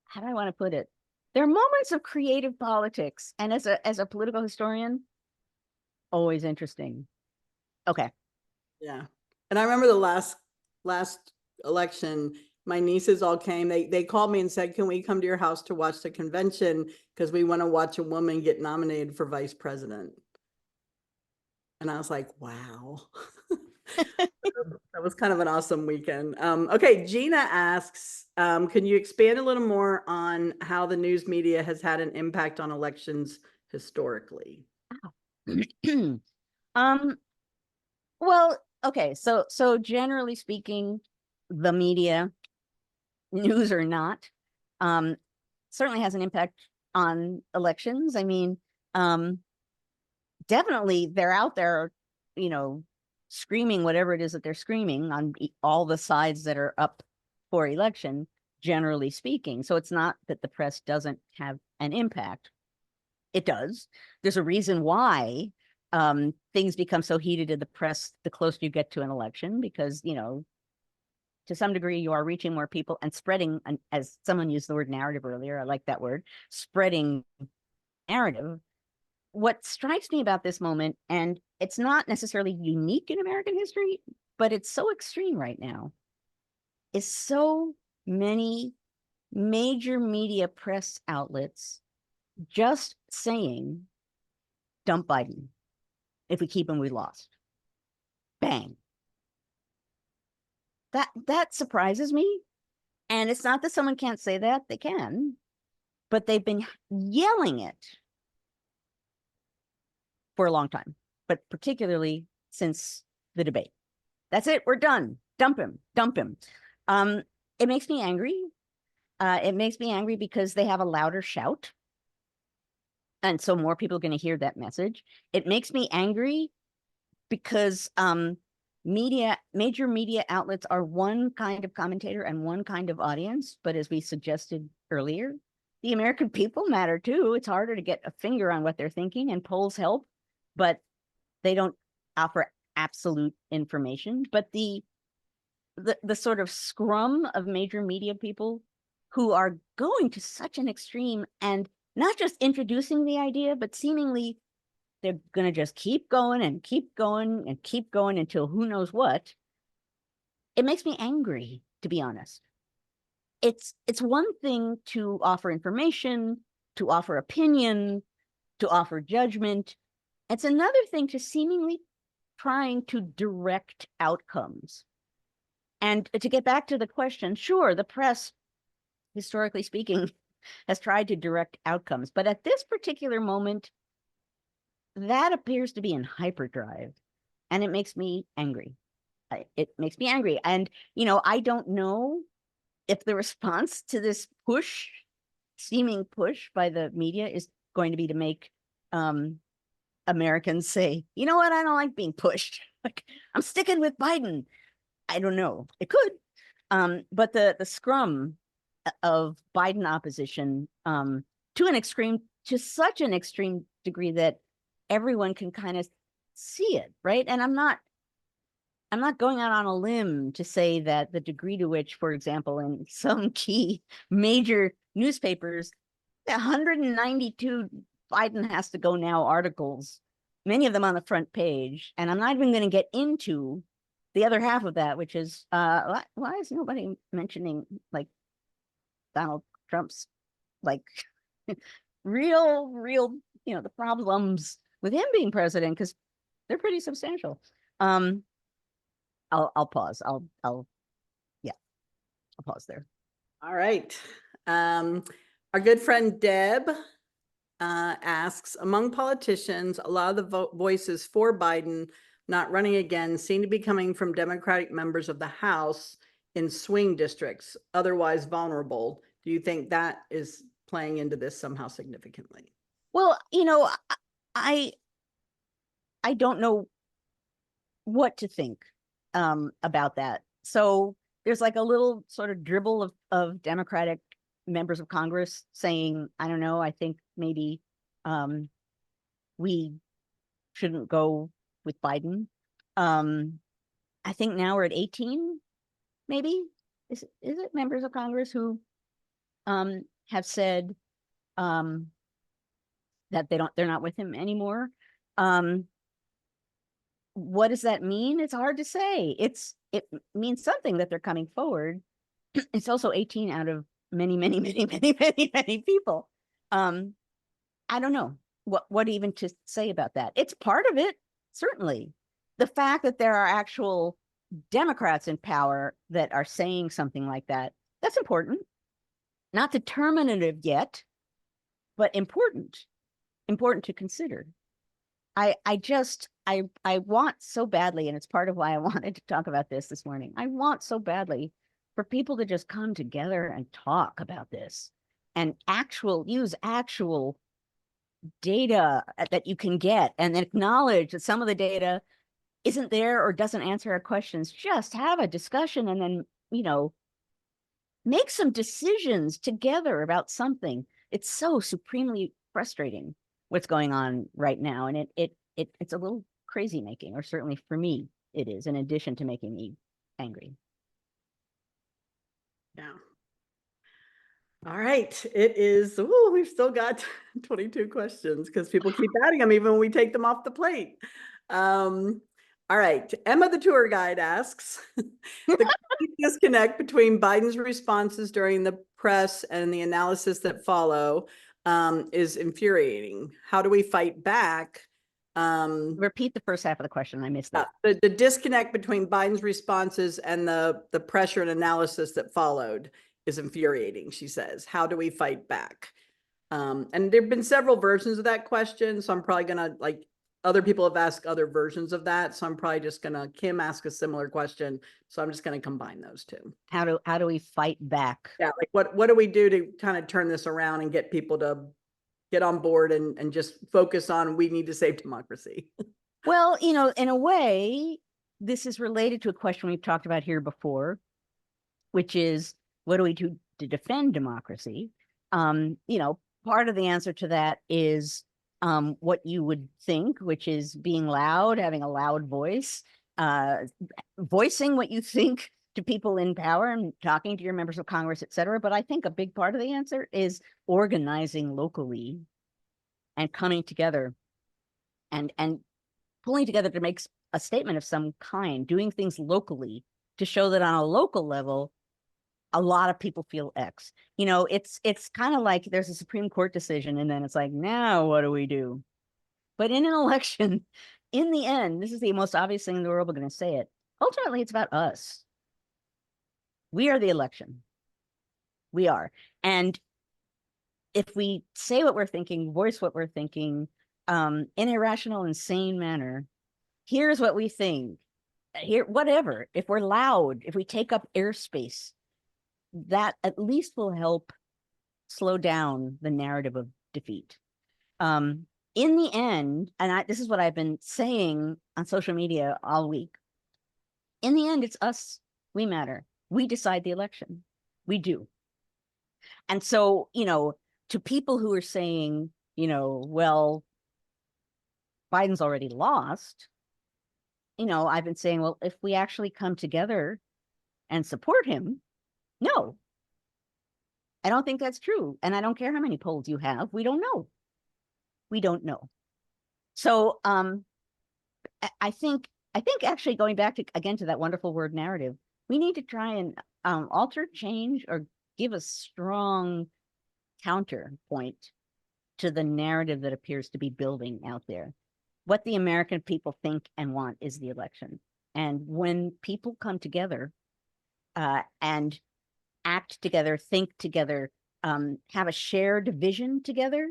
how do I want to put it? There are moments of creative politics, and as a political historian, always interesting. Okay. Yeah. And I remember the last election, my nieces all came. They called me and said, "Can we come to your house to watch the convention because we want to watch a woman get nominated for vice president?" And I was like, "Wow." That was kind of an awesome weekend. Okay, Gina asks, can you expand a little more on how the news media has had an impact on elections historically? um well, okay, so generally speaking, the media, news or not, um certainly has an impact on elections. I mean, um definitely they're out there, you know, screaming whatever it is that they're screaming on all the sides that are up for election, generally speaking. So it's not that the press doesn't have an impact. It does. There's a reason why things become so heated in the press the closer you get to an election, because, you know, to some degree you are reaching more people and spreading, as someone used the word narrative earlier, I like that word, spreading narrative. What strikes me about this moment, and it's not necessarily unique in American history, but it's so extreme right now, is so many major media press outlets just saying, dump Biden. If we keep him, we lost. Bang. That surprises me. And it's not that someone can't say that, they can, but they've been yelling it for a long time, but particularly since the debate. That's it. We're done. Dump him. Dump him. Um, it makes me angry. It makes me angry because they have a louder shout, and so more people are going to hear that message. It makes me angry because major media outlets are one kind of commentator and one kind of audience, but as we suggested earlier, the American people matter too. It's harder to get a finger on what they're thinking, and polls help, but they don't offer absolute information. But the sort of scrum of major media people who are going to such an extreme and not just introducing the idea, but seemingly they're going to just keep going and keep going and keep going until who knows what. It makes me angry, to be honest. It's one thing to offer information, to offer opinion, to offer judgment. It's another thing to seemingly trying to direct outcomes. And to get back to the question, sure, the press, historically speaking, has tried to direct outcomes. But at this particular moment, that appears to be in hyperdrive. And it makes me angry. It makes me angry. And, you know, I don't know if the response to this push, seeming push by the media, is going to be to make Americans say, you know what, I don't like being pushed. Like, I'm sticking with Biden. I don't know. It could. But the scrum of Biden opposition, to an extreme, to such an extreme degree that everyone can kind of see it, right? And I'm not going out on a limb to say that the degree to which, for example, in some key major newspapers, 192 Biden has to go now articles, many of them on the front page, and I'm not even going to get into the other half of that, which is why is nobody mentioning like Donald Trump's like real, you know, the problems with him being president, because they're pretty substantial. I'll pause. Yeah, I'll pause there. All right. Our good friend Deb asks, among politicians, a lot of the voices for Biden not running again seem to be coming from Democratic members of the House in swing districts, otherwise vulnerable. Do you think that is playing into this somehow significantly? Well, you know, I I don't know what to think about that. So there's like a little sort of dribble of Democratic members of Congress saying, I don't know, I think maybe we shouldn't go with Biden. I think now we're at 18, maybe. Is it members of Congress who have said that they're not with him anymore. What does that mean? It's hard to say. It means something that they're coming forward. It's also 18 out of many, many, many, many, many, many people. I don't know what even to say about that. It's part of it, certainly. The fact that there are actual Democrats in power that are saying something like that, that's important. Not determinative yet, but important to consider. I want so badly, and it's part of why I wanted to talk about this morning. I want so badly for people to just come together and talk about this and use actual data that you can get and acknowledge that some of the data isn't there or doesn't answer our questions. Just have a discussion and then, make some decisions together about something. It's so supremely frustrating what's going on right now. And it's a little crazy making, or certainly for me, it is, in addition to making me angry. Yeah. All right. It is, we've still got 22 questions because people keep adding them even when we take them off the plate. All right. Emma, the tour guide, asks, the disconnect between Biden's responses during the press and the analysis that follow is infuriating. How do we fight back? Repeat the first half of the question. I missed that. The disconnect between Biden's responses and the pressure and analysis that followed is infuriating, she says. How do we fight back? And there have been several versions of that question. So I'm probably going to, other people have asked other versions of that. So I'm probably just going to, Kim ask a similar question. So I'm just going to combine those two. How do we fight back? Yeah. What do we do to kind of turn this around and get people to get on board and just focus on, we need to save democracy? Well, in a way, this is related to a question we've talked about here before, which is, what do we do to defend democracy? Part of the answer to that is what you would think, which is being loud, having a loud voice, voicing what you think to people in power and talking to your members of Congress, et cetera. But I think a big part of the answer is organizing locally and coming together and pulling together to make a statement of some kind, doing things locally to show that on a local level, a lot of people feel X. It's kind of like there's a Supreme Court decision and then it's like, now what do we do? But in an election, in the end, this is the most obvious thing in the world, we're going to say it. Ultimately, it's about us. We are the election. We are. And if we say what we're thinking, voice what we're thinking, in a rational, insane manner, here's what we think. Here, whatever. If we're loud, if we take up airspace, that at least will help slow down the narrative of defeat. In the end, and this is what I've been saying on social media all week, in the end, it's us. We matter. We decide the election. We do. And so, to people who are saying, well, Biden's already lost, I've been saying, well, if we actually come together and support him, no, I don't think that's true. And I don't care how many polls you have. We don't know. We don't know. So I think actually going back to, again, to that wonderful word narrative, we need to try and alter, change, or give a strong counterpoint to the narrative that appears to be building out there. What the American people think and want is the election. And when people come together and act together, think together, have a shared vision together,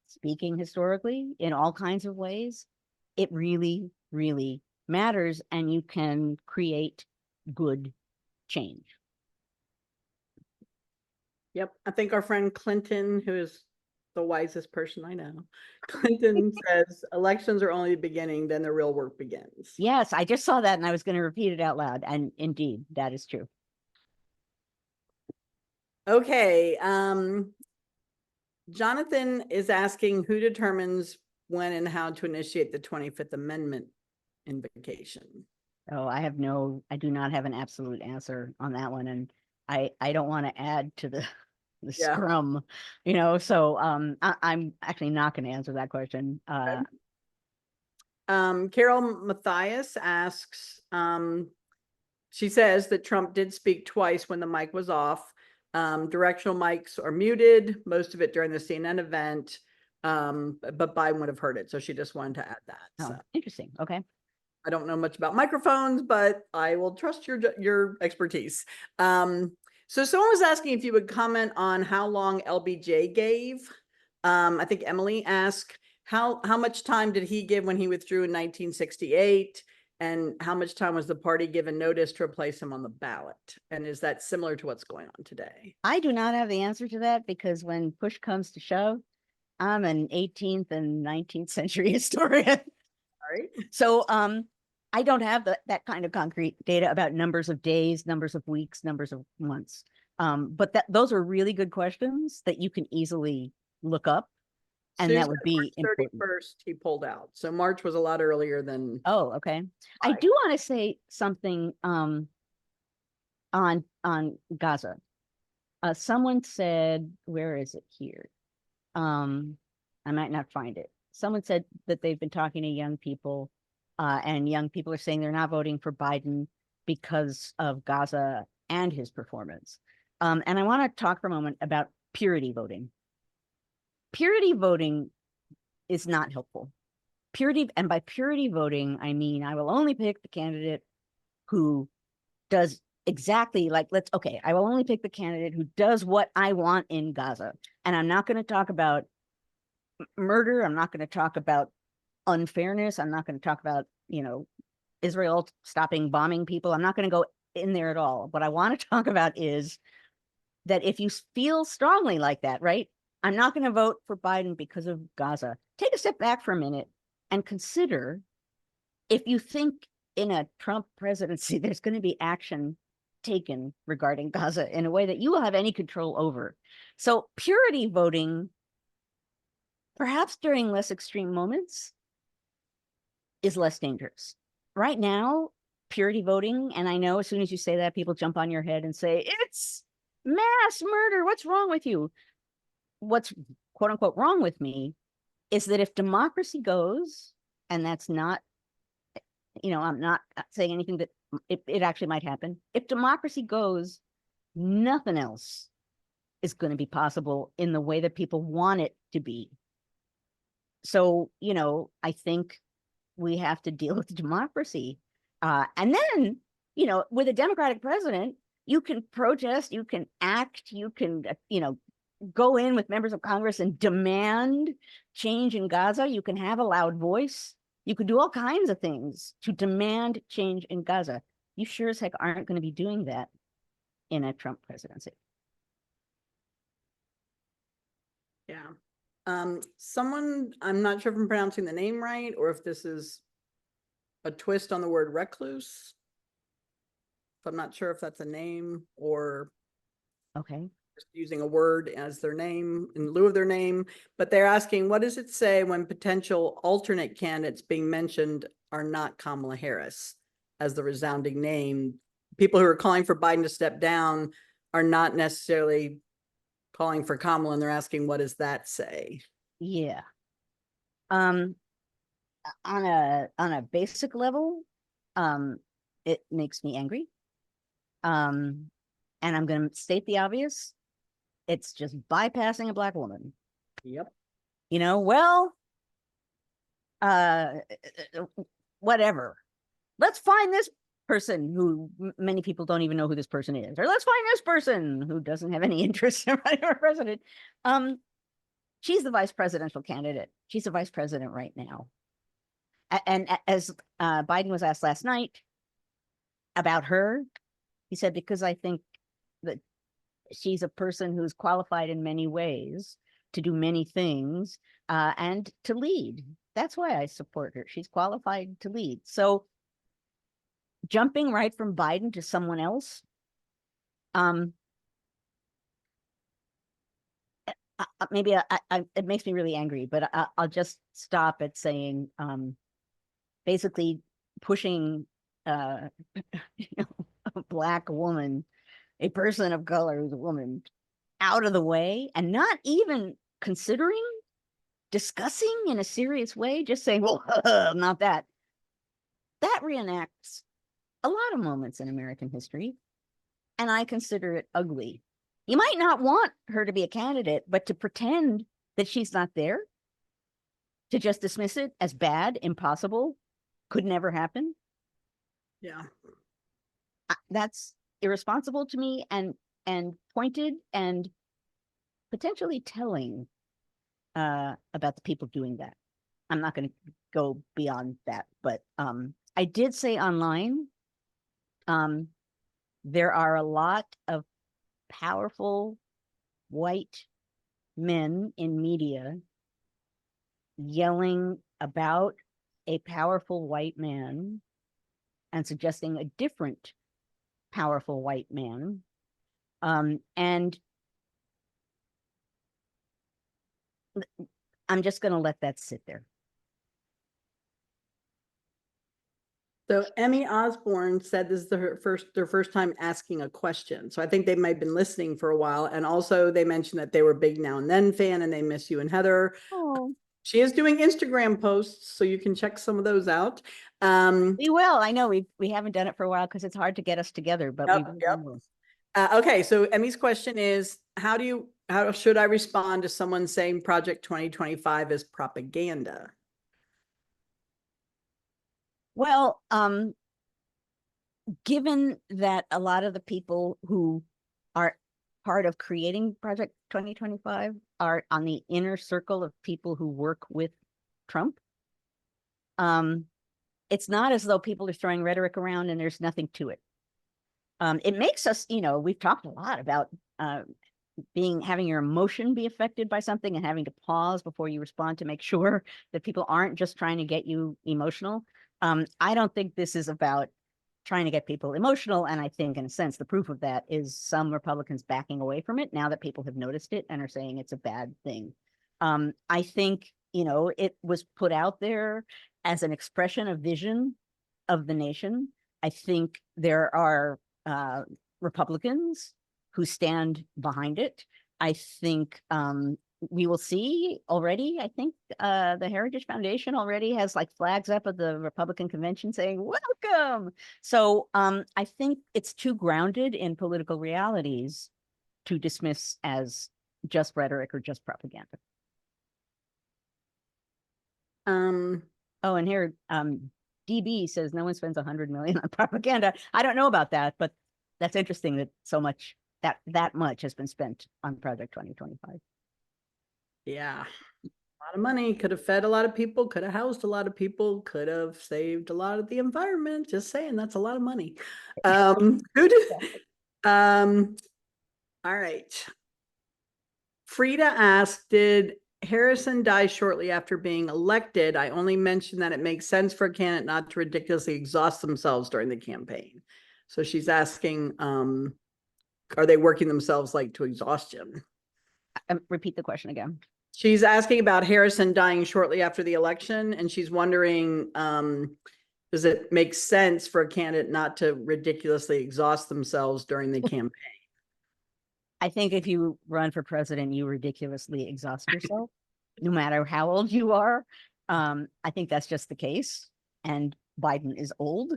speaking historically in all kinds of ways, it really, really matters, and you can create good change. Yep. I think our friend Clinton, who is the wisest person I know, Clinton says elections are only the beginning, then the real work begins. Yes, I just saw that and I was going to repeat it out loud. And indeed, that is true. Okay. Jonathan is asking who determines when and how to initiate the 25th Amendment invocation. Oh, I do not have an absolute answer on that one. And I don't want to add to the Yeah. scrum, so I'm actually not going to answer that question. Carol Matthias asks, she says that Trump did speak twice when the mic was off. Directional mics are muted, most of it during the CNN event, but Biden would have heard it. So she just wanted to add that. Oh, So interesting. Okay. I don't know much about microphones, but I will trust your expertise. So someone was asking if you would comment on how long LBJ gave. I think Emily asked, how much time did he give when he withdrew in 1968? And how much time was the party given notice to replace him on the ballot? And is that similar to what's going on today? I do not have the answer to that because when push comes to shove, I'm an 18th and 19th century historian. All right. So I don't have that kind of concrete data about numbers of days, numbers of weeks, numbers of months. But those are really good questions that you can easily look up. And that would be important. 31st, he pulled out. So March was a lot earlier than. Oh, okay. I do want to say something on Gaza. Someone said, where is it here? I might not find it. Someone said that they've been talking to young people, and young people are saying they're not voting for Biden because of Gaza and his performance. And I want to talk for a moment about purity voting. Purity voting is not helpful. Purity, and by purity voting, I mean I will only pick the candidate who does exactly like I will only pick the candidate who does what I want in Gaza. And I'm not going to talk about murder. I'm not going to talk about unfairness. I'm not going to talk about, Israel stopping bombing people. I'm not going to go in there at all. What I want to talk about is that if you feel strongly like that, right? I'm not going to vote for Biden because of Gaza. Take a step back for a minute and consider if you think in a Trump presidency, there's going to be action taken regarding Gaza in a way that you will have any control over. So purity voting, perhaps during less extreme moments, is less dangerous. Right now, purity voting, and I know as soon as you say that, people jump on your head and say, it's mass murder. What's wrong with you? What's quote unquote wrong with me is that if democracy goes, and that's not, I'm not saying anything that it actually might happen. If democracy goes, nothing else is going to be possible in the way that people want it to be. So, I think we have to deal with democracy. And then, with a Democratic president, you can protest, you can act, you can, go in with members of Congress and demand change in Gaza. You can have a loud voice. You can do all kinds of things to demand change in Gaza. You sure as heck aren't going to be doing that in a Trump presidency. Yeah. Someone, I'm not sure if I'm pronouncing the name right or if this is a twist on the word recluse. So I'm not sure if that's a name or okay, just using a word as their name in lieu of their name. But they're asking, what does it say when potential alternate candidates being mentioned are not Kamala Harris as the resounding name? People who are calling for Biden to step down are not necessarily calling for Kamala, and they're asking, what does that say? Yeah. On a basic level, it makes me angry. And I'm going to state the obvious. It's just bypassing a Black woman. Yep. Whatever. Let's find this person who many people don't even know who this person is, or let's find this person who doesn't have any interest in running for president. She's the vice presidential candidate. She's the vice president right now. And as Biden was asked last night about her, he said, because I think that she's a person who's qualified in many ways to do many things and to lead. That's why I support her. She's qualified to lead. So jumping right from Biden to someone else, maybe it makes me really angry, but I'll just stop at saying, basically pushing, you know, a Black woman, a person of color who's a woman, out of the way, and not even considering discussing in a serious way, just saying, well, not that. That reenacts a lot of moments in American history, and I consider it ugly. You might not want her to be a candidate, but to pretend that she's not there, to just dismiss it as bad, impossible, could never happen, Yeah. that's irresponsible to me, and pointed and potentially telling about the people doing that. I'm not going to go beyond that, but I did say online, there are a lot of powerful white men in media yelling about a powerful white man and suggesting a different powerful white man. And I'm just going to let that sit there. So Emmy Osborne said this is their first time asking a question. So I think they might have been listening for a while. And also they mentioned that they were a big Now and Then fan and they miss you and Heather. Oh, She is doing Instagram posts, so you can check some of those out. we will. I know we haven't done it for a while because it's hard to get us together, but we will. Okay, so Emmy's question is, how should I respond to someone saying Project 2025 is propaganda? Well, given that a lot of the people who are part of creating Project 2025 are on the inner circle of people who work with Trump, it's not as though people are throwing rhetoric around and there's nothing to it. It makes us, we've talked a lot about having your emotion be affected by something and having to pause before you respond to make sure that people aren't just trying to get you emotional. I don't think this is about trying to get people emotional. And I think, in a sense, the proof of that is some Republicans backing away from it now that people have noticed it and are saying it's a bad thing. I think, it was put out there as an expression of vision of the nation. I think there are Republicans who stand behind it. I think we will see already. I think the Heritage Foundation already has like flags up at the Republican convention saying welcome. So I think it's too grounded in political realities to dismiss as just rhetoric or just propaganda. Oh, and here DB says no one spends 100 million on propaganda. I don't know about that, but that's interesting that so much that much has been spent on Project 2025. Yeah, a lot of money, could have fed a lot of people, could have housed a lot of people, could have saved a lot of the environment. Just saying, that's a lot of money. Good. All right. Frida asked, did Harrison die shortly after being elected? I only mentioned that it makes sense for a candidate not to ridiculously exhaust themselves during the campaign. So she's asking, are they working themselves like to exhaustion? Repeat the question again. She's asking about Harrison dying shortly after the election, and she's wondering, does it make sense for a candidate not to ridiculously exhaust themselves during the campaign? I think if you run for president, you ridiculously exhaust yourself, no matter how old you are. I think that's just the case. And Biden is old.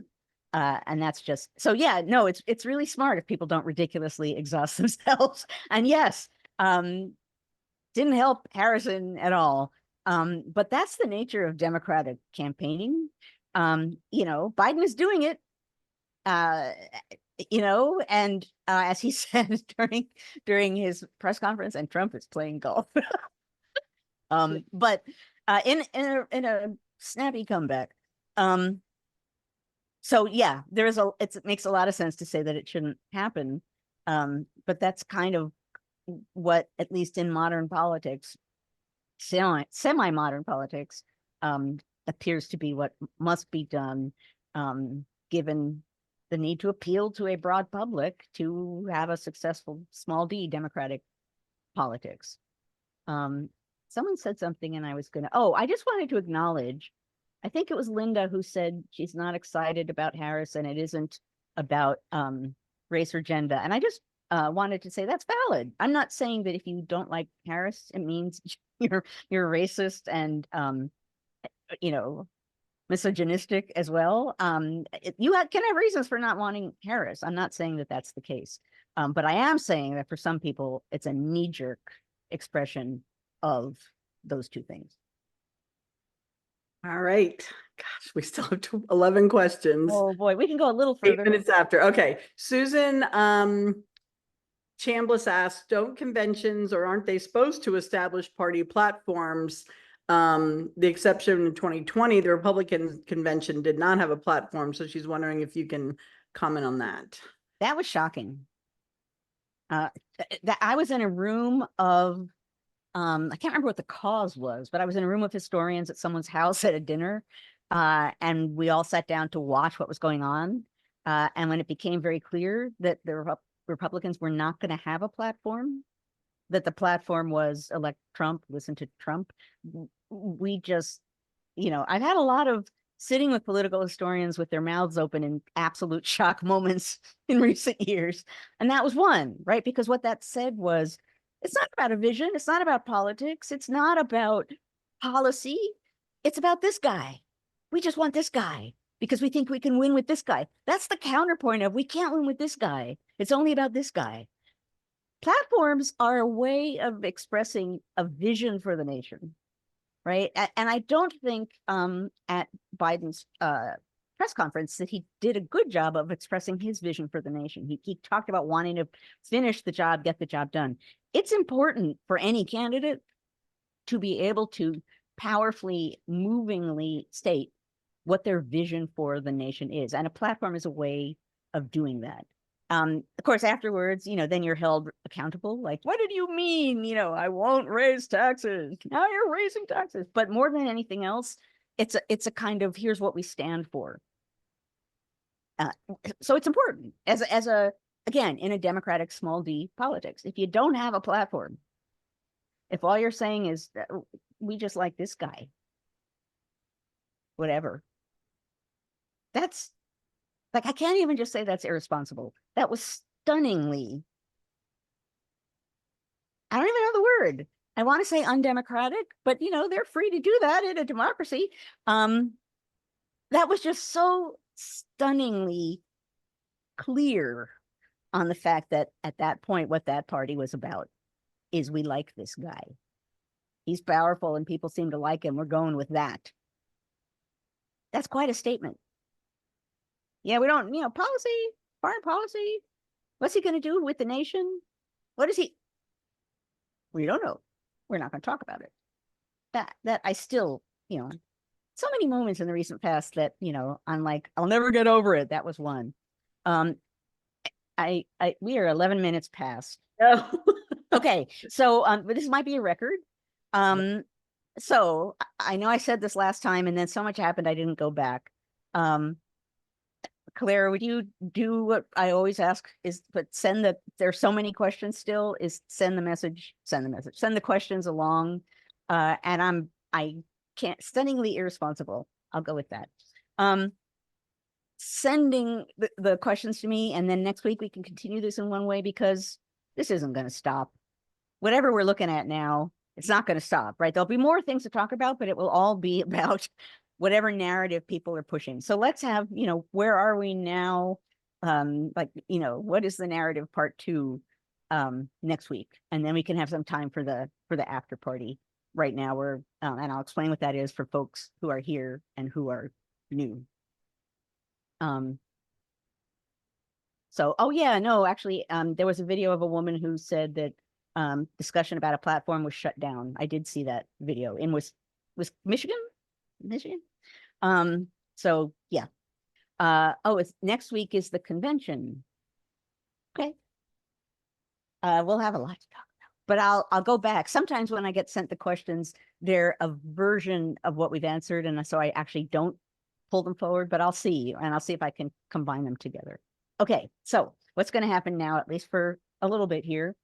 And that's just so, yeah, no, it's really smart if people don't ridiculously exhaust themselves. And yes, didn't help Harrison at all. But that's the nature of Democratic campaigning. Biden is doing it. And as he said during his press conference, and Trump is playing golf. But in a snappy comeback. So yeah, it makes a lot of sense to say that it shouldn't happen. But that's kind of what, at least in modern politics, semi-modern politics, appears to be what must be done, given the need to appeal to a broad public to have a successful small d Democratic politics. Someone said something and I was gonna, oh, I just wanted to acknowledge, I think it was Linda who said she's not excited about Harris and it isn't about race or gender. And I just wanted to say that's valid. I'm not saying that if you don't like Harris, it means you're racist and you know, misogynistic as well. Can have reasons for not wanting Harris. I'm not saying that that's the case. But I am saying that for some people, it's a knee-jerk expression of those two things. All right. Gosh, we still have 11 questions. Oh boy, we can go a little 8 further. minutes after. Okay. Susan Chambliss asked, don't conventions or aren't they supposed to establish party platforms? The exception in 2020, the Republican convention did not have a platform. So she's wondering if you can comment on that. That was shocking. That I was in a room of, I can't remember what the cause was, but I was in a room of historians at someone's house at a dinner, and we all sat down to watch what was going on. And when it became very clear that the Republicans were not going to have a platform, that the platform was elect Trump, listen to Trump, we just, I've had a lot of sitting with political historians with their mouths open in absolute shock moments in recent years. And that was one, right? Because what that said was, it's not about a vision. It's not about politics. It's not about policy. It's about this guy. We just want this guy because we think we can win with this guy. That's the counterpoint of we can't win with this guy. It's only about this guy. Platforms are a way of expressing a vision for the nation, right? And I don't think at Biden's press conference that he did a good job of expressing his vision for the nation. He talked about wanting to finish the job, get the job done. It's important for any candidate to be able to powerfully, movingly state what their vision for the nation is. And a platform is a way of doing that. Of course, afterwards, then you're held accountable. Like, what did you mean? I won't raise taxes. Now you're raising taxes. But more than anything else, it's a kind of, here's what we stand for. So it's important as a, again, in a democratic small d politics. If you don't have a platform, if all you're saying is we just like this guy, whatever, that's like, I can't even just say that's irresponsible. That was stunningly, I don't even know the word. I want to say undemocratic, but they're free to do that in a democracy. That was just so stunningly clear on the fact that at that point, what that party was about is we like this guy. He's powerful and people seem to like him. We're going with that. That's quite a statement. Yeah, we don't, policy, foreign policy. What's he going to do with the nation? What is he? We don't know. We're not going to talk about it. That I still, so many moments in the recent past that, I'm like, I'll never get over it. That was one. We are 11 minutes past. Oh. Okay. So, but this might be a record. So I know I said this last time and then so much happened. I didn't go back. Claire, would you do what I always ask there's so many questions still, is send the questions along. And I can't, stunningly irresponsible. I'll go with that. Sending the questions to me, and then next week we can continue this in one way because this isn't going to stop. Whatever we're looking at now, it's not going to stop, right? There'll be more things to talk about, but it will all be about whatever narrative people are pushing. So let's have, where are we now? What is the narrative part 2 next week? And then we can have some time for the after party. Right now we're, and I'll explain what that is for folks who are here and who are new. So, oh yeah, no, actually, there was a video of a woman who said that discussion about a platform was shut down. I did see that video in was Michigan. So yeah. It's next week is the convention. Okay. We'll have a lot to talk about, but I'll go back. Sometimes when I get sent the questions, they're a version of what we've answered, and so I actually don't pull them forward, but I'll see if I can combine them together. Okay, so what's going to happen now, at least for a little bit here?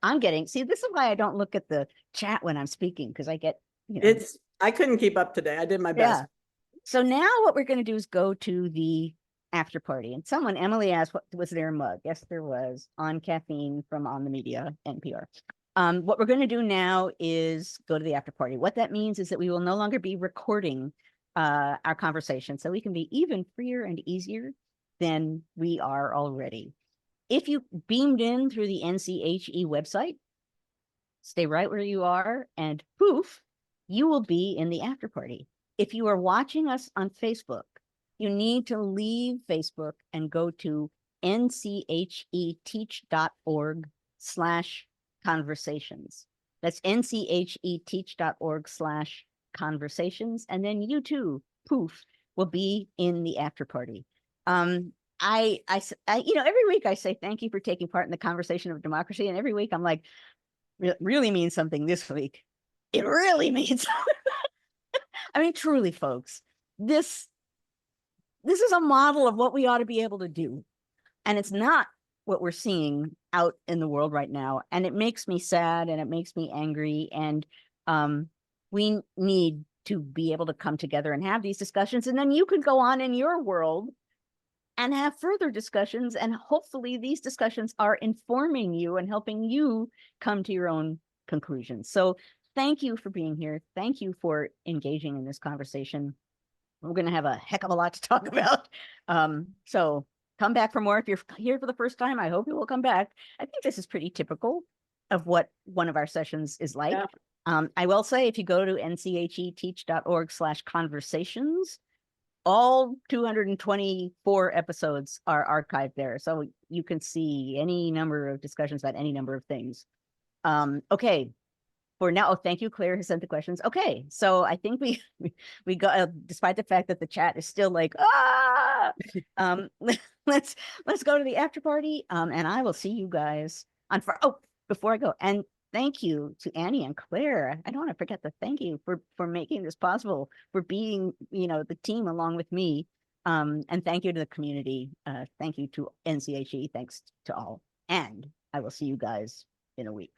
I'm getting, see, this is why I don't look at the chat when I'm speaking, because I get, I couldn't keep up today. I did my best. yeah. So now what we're going to do is go to the after party. And Emily asked, what was their mug? Yes, there was, on caffeine from On the Media, NPR. What we're going to do now is go to the after party. What that means is that we will no longer be recording our conversation, so we can be even freer and easier than we are already. If you beamed in through the NCHE website, stay right where you are, and poof, you will be in the after party. If you are watching us on Facebook, you need to leave Facebook and go to ncheteach.org/conversations. That's ncheteach.org/conversations. And then you too, poof, will be in the after party. I, every week I say thank you for taking part in the conversation of democracy, and every week I'm like, really means something this week. It really means. I mean, truly, folks, this is a model of what we ought to be able to do, and it's not what we're seeing out in the world right now. And it makes me sad, and it makes me angry. And we need to be able to come together and have these discussions, and then you can go on in your world and have further discussions. And hopefully these discussions are informing you and helping you come to your own conclusions. So thank you for being here. Thank you for engaging in this conversation. We're going to have a heck of a lot to talk about. So come back for more. If you're here for the first time, I hope you will come back. I think this is pretty typical of what one of our sessions is like. Yeah. I will say, if you go to ncheteach.org/conversations, all 224 episodes are archived there. So you can see any number of discussions about any number of things. Okay. For now, thank you, Claire, who sent the questions. Okay, so I think we got, despite the fact that the chat is still like, let's go to the after party, and I will see you guys on before I go. And thank you to Annie and Claire. I don't want to forget to thank you for making this possible, for being, the team along with me. And thank you to the community. Thank you to NCHE. Thanks to all. And I will see you guys in a week.